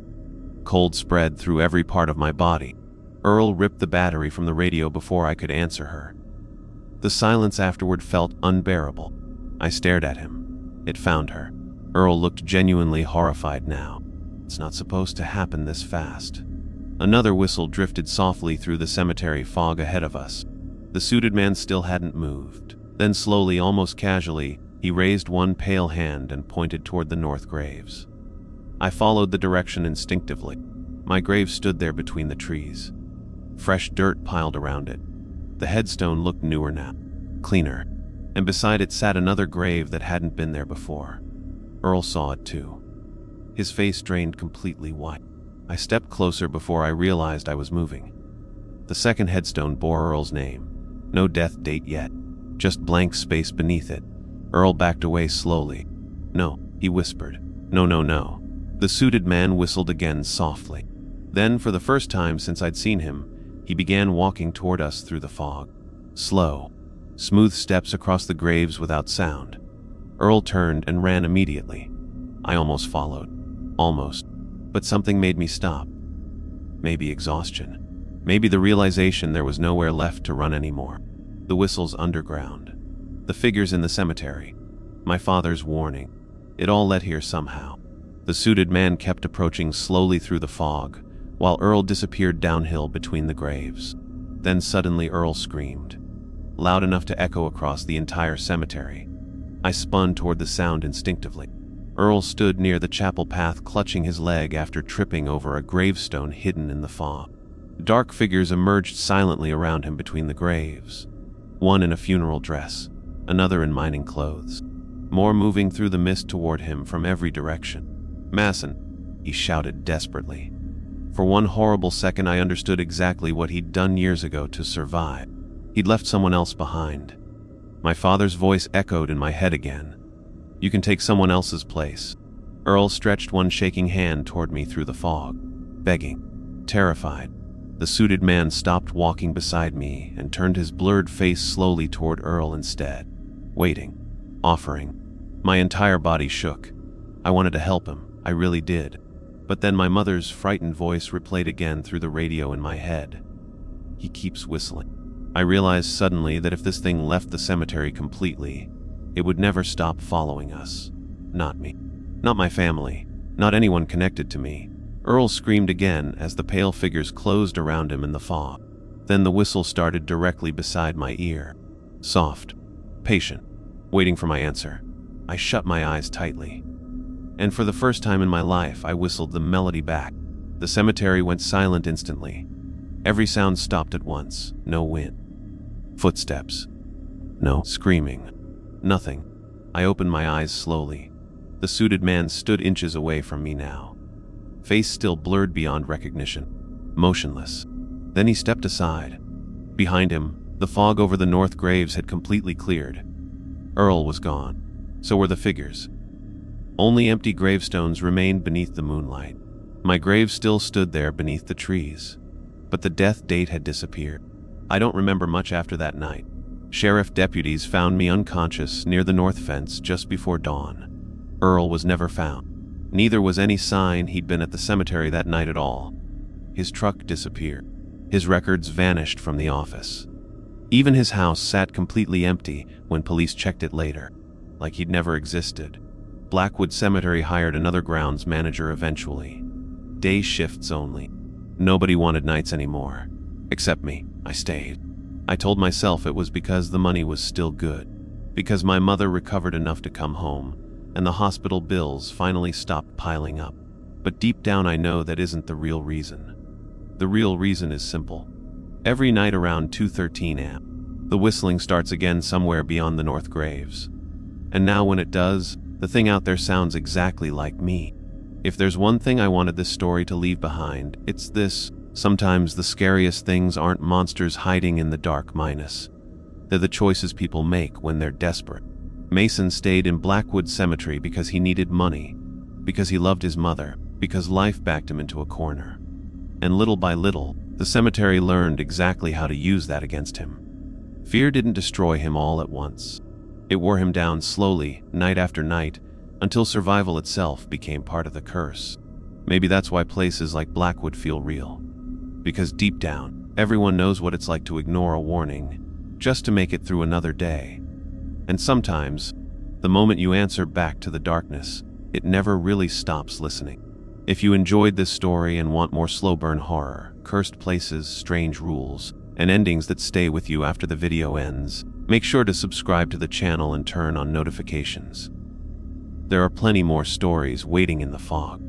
Cold spread through every part of my body. Earl ripped the battery from the radio before I could answer her. The silence afterward felt unbearable. I stared at him. It found her. Earl looked genuinely horrified now. "It's not supposed to happen this fast." Another whistle drifted softly through the cemetery fog ahead of us. The suited man still hadn't moved. Then slowly, almost casually, he raised one pale hand and pointed toward the north graves. I followed the direction instinctively. My grave stood there between the trees. Fresh dirt piled around it. The headstone looked newer now, cleaner, and beside it sat another grave that hadn't been there before. Earl saw it too. His face drained completely white. I stepped closer before I realized I was moving. The second headstone bore Earl's name. No death date yet, just blank space beneath it. Earl backed away slowly. "No," he whispered. "No, no, no." The suited man whistled again softly. Then, for the first time since I'd seen him, he began walking toward us through the fog. Slow, smooth steps across the graves without sound. Earl turned and ran immediately. I almost followed. Almost. But something made me stop. Maybe exhaustion. Maybe the realization there was nowhere left to run anymore. The whistles underground. The figures in the cemetery. My father's warning. It all led here somehow. The suited man kept approaching slowly through the fog, while Earl disappeared downhill between the graves. Then suddenly Earl screamed, loud enough to echo across the entire cemetery. I spun toward the sound instinctively. Earl stood near the chapel path, clutching his leg after tripping over a gravestone hidden in the fog. Dark figures emerged silently around him between the graves. One in a funeral dress, another in mining clothes. More moving through the mist toward him from every direction. "Masson," he shouted desperately. For one horrible second I understood exactly what he'd done years ago to survive. He'd left someone else behind. My father's voice echoed in my head again. "You can take someone else's place." Earl stretched one shaking hand toward me through the fog, begging. Terrified, the suited man stopped walking beside me and turned his blurred face slowly toward Earl instead, waiting, offering. My entire body shook. I wanted to help him, I really did. But then my mother's frightened voice replayed again through the radio in my head. "He keeps whistling." I realized suddenly that if this thing left the cemetery completely, it would never stop following us. Not me. Not my family. Not anyone connected to me. Earl screamed again as the pale figures closed around him in the fog. Then the whistle started directly beside my ear. Soft. Patient. Waiting for my answer. I shut my eyes tightly. And for the first time in my life, I whistled the melody back. The cemetery went silent instantly. Every sound stopped at once. No wind. Footsteps. No screaming. Nothing. I opened my eyes slowly. The suited man stood inches away from me now. Face still blurred beyond recognition. Motionless. Then he stepped aside. Behind him, the fog over the north graves had completely cleared. Earl was gone. So were the figures. Only empty gravestones remained beneath the moonlight. My grave still stood there beneath the trees. But the death date had disappeared. I don't remember much after that night. Sheriff deputies found me unconscious near the north fence just before dawn. Earl was never found. Neither was any sign he'd been at the cemetery that night at all. His truck disappeared. His records vanished from the office. Even his house sat completely empty when police checked it later, like he'd never existed. Blackwood Cemetery hired another grounds manager eventually. Day shifts only. Nobody wanted nights anymore. Except me. I stayed. I told myself it was because the money was still good. Because my mother recovered enough to come home, and the hospital bills finally stopped piling up. But deep down I know that isn't the real reason. The real reason is simple. Every night around 2:13 a.m., the whistling starts again somewhere beyond the north graves. And now when it does, the thing out there sounds exactly like me. If there's one thing I wanted this story to leave behind, it's this. Sometimes the scariest things aren't monsters hiding in the dark minus. They're the choices people make when they're desperate. Mason stayed in Blackwood Cemetery because he needed money, because he loved his mother, because life backed him into a corner. And little by little, the cemetery learned exactly how to use that against him. Fear didn't destroy him all at once. It wore him down slowly, night after night, until survival itself became part of the curse. Maybe that's why places like Blackwood feel real. Because deep down, everyone knows what it's like to ignore a warning, just to make it through another day. And sometimes, the moment you answer back to the darkness, it never really stops listening. If you enjoyed this story and want more slow burn horror, cursed places, strange rules, and endings that stay with you after the video ends, make sure to subscribe to the channel and turn on notifications. There are plenty more stories waiting in the fog.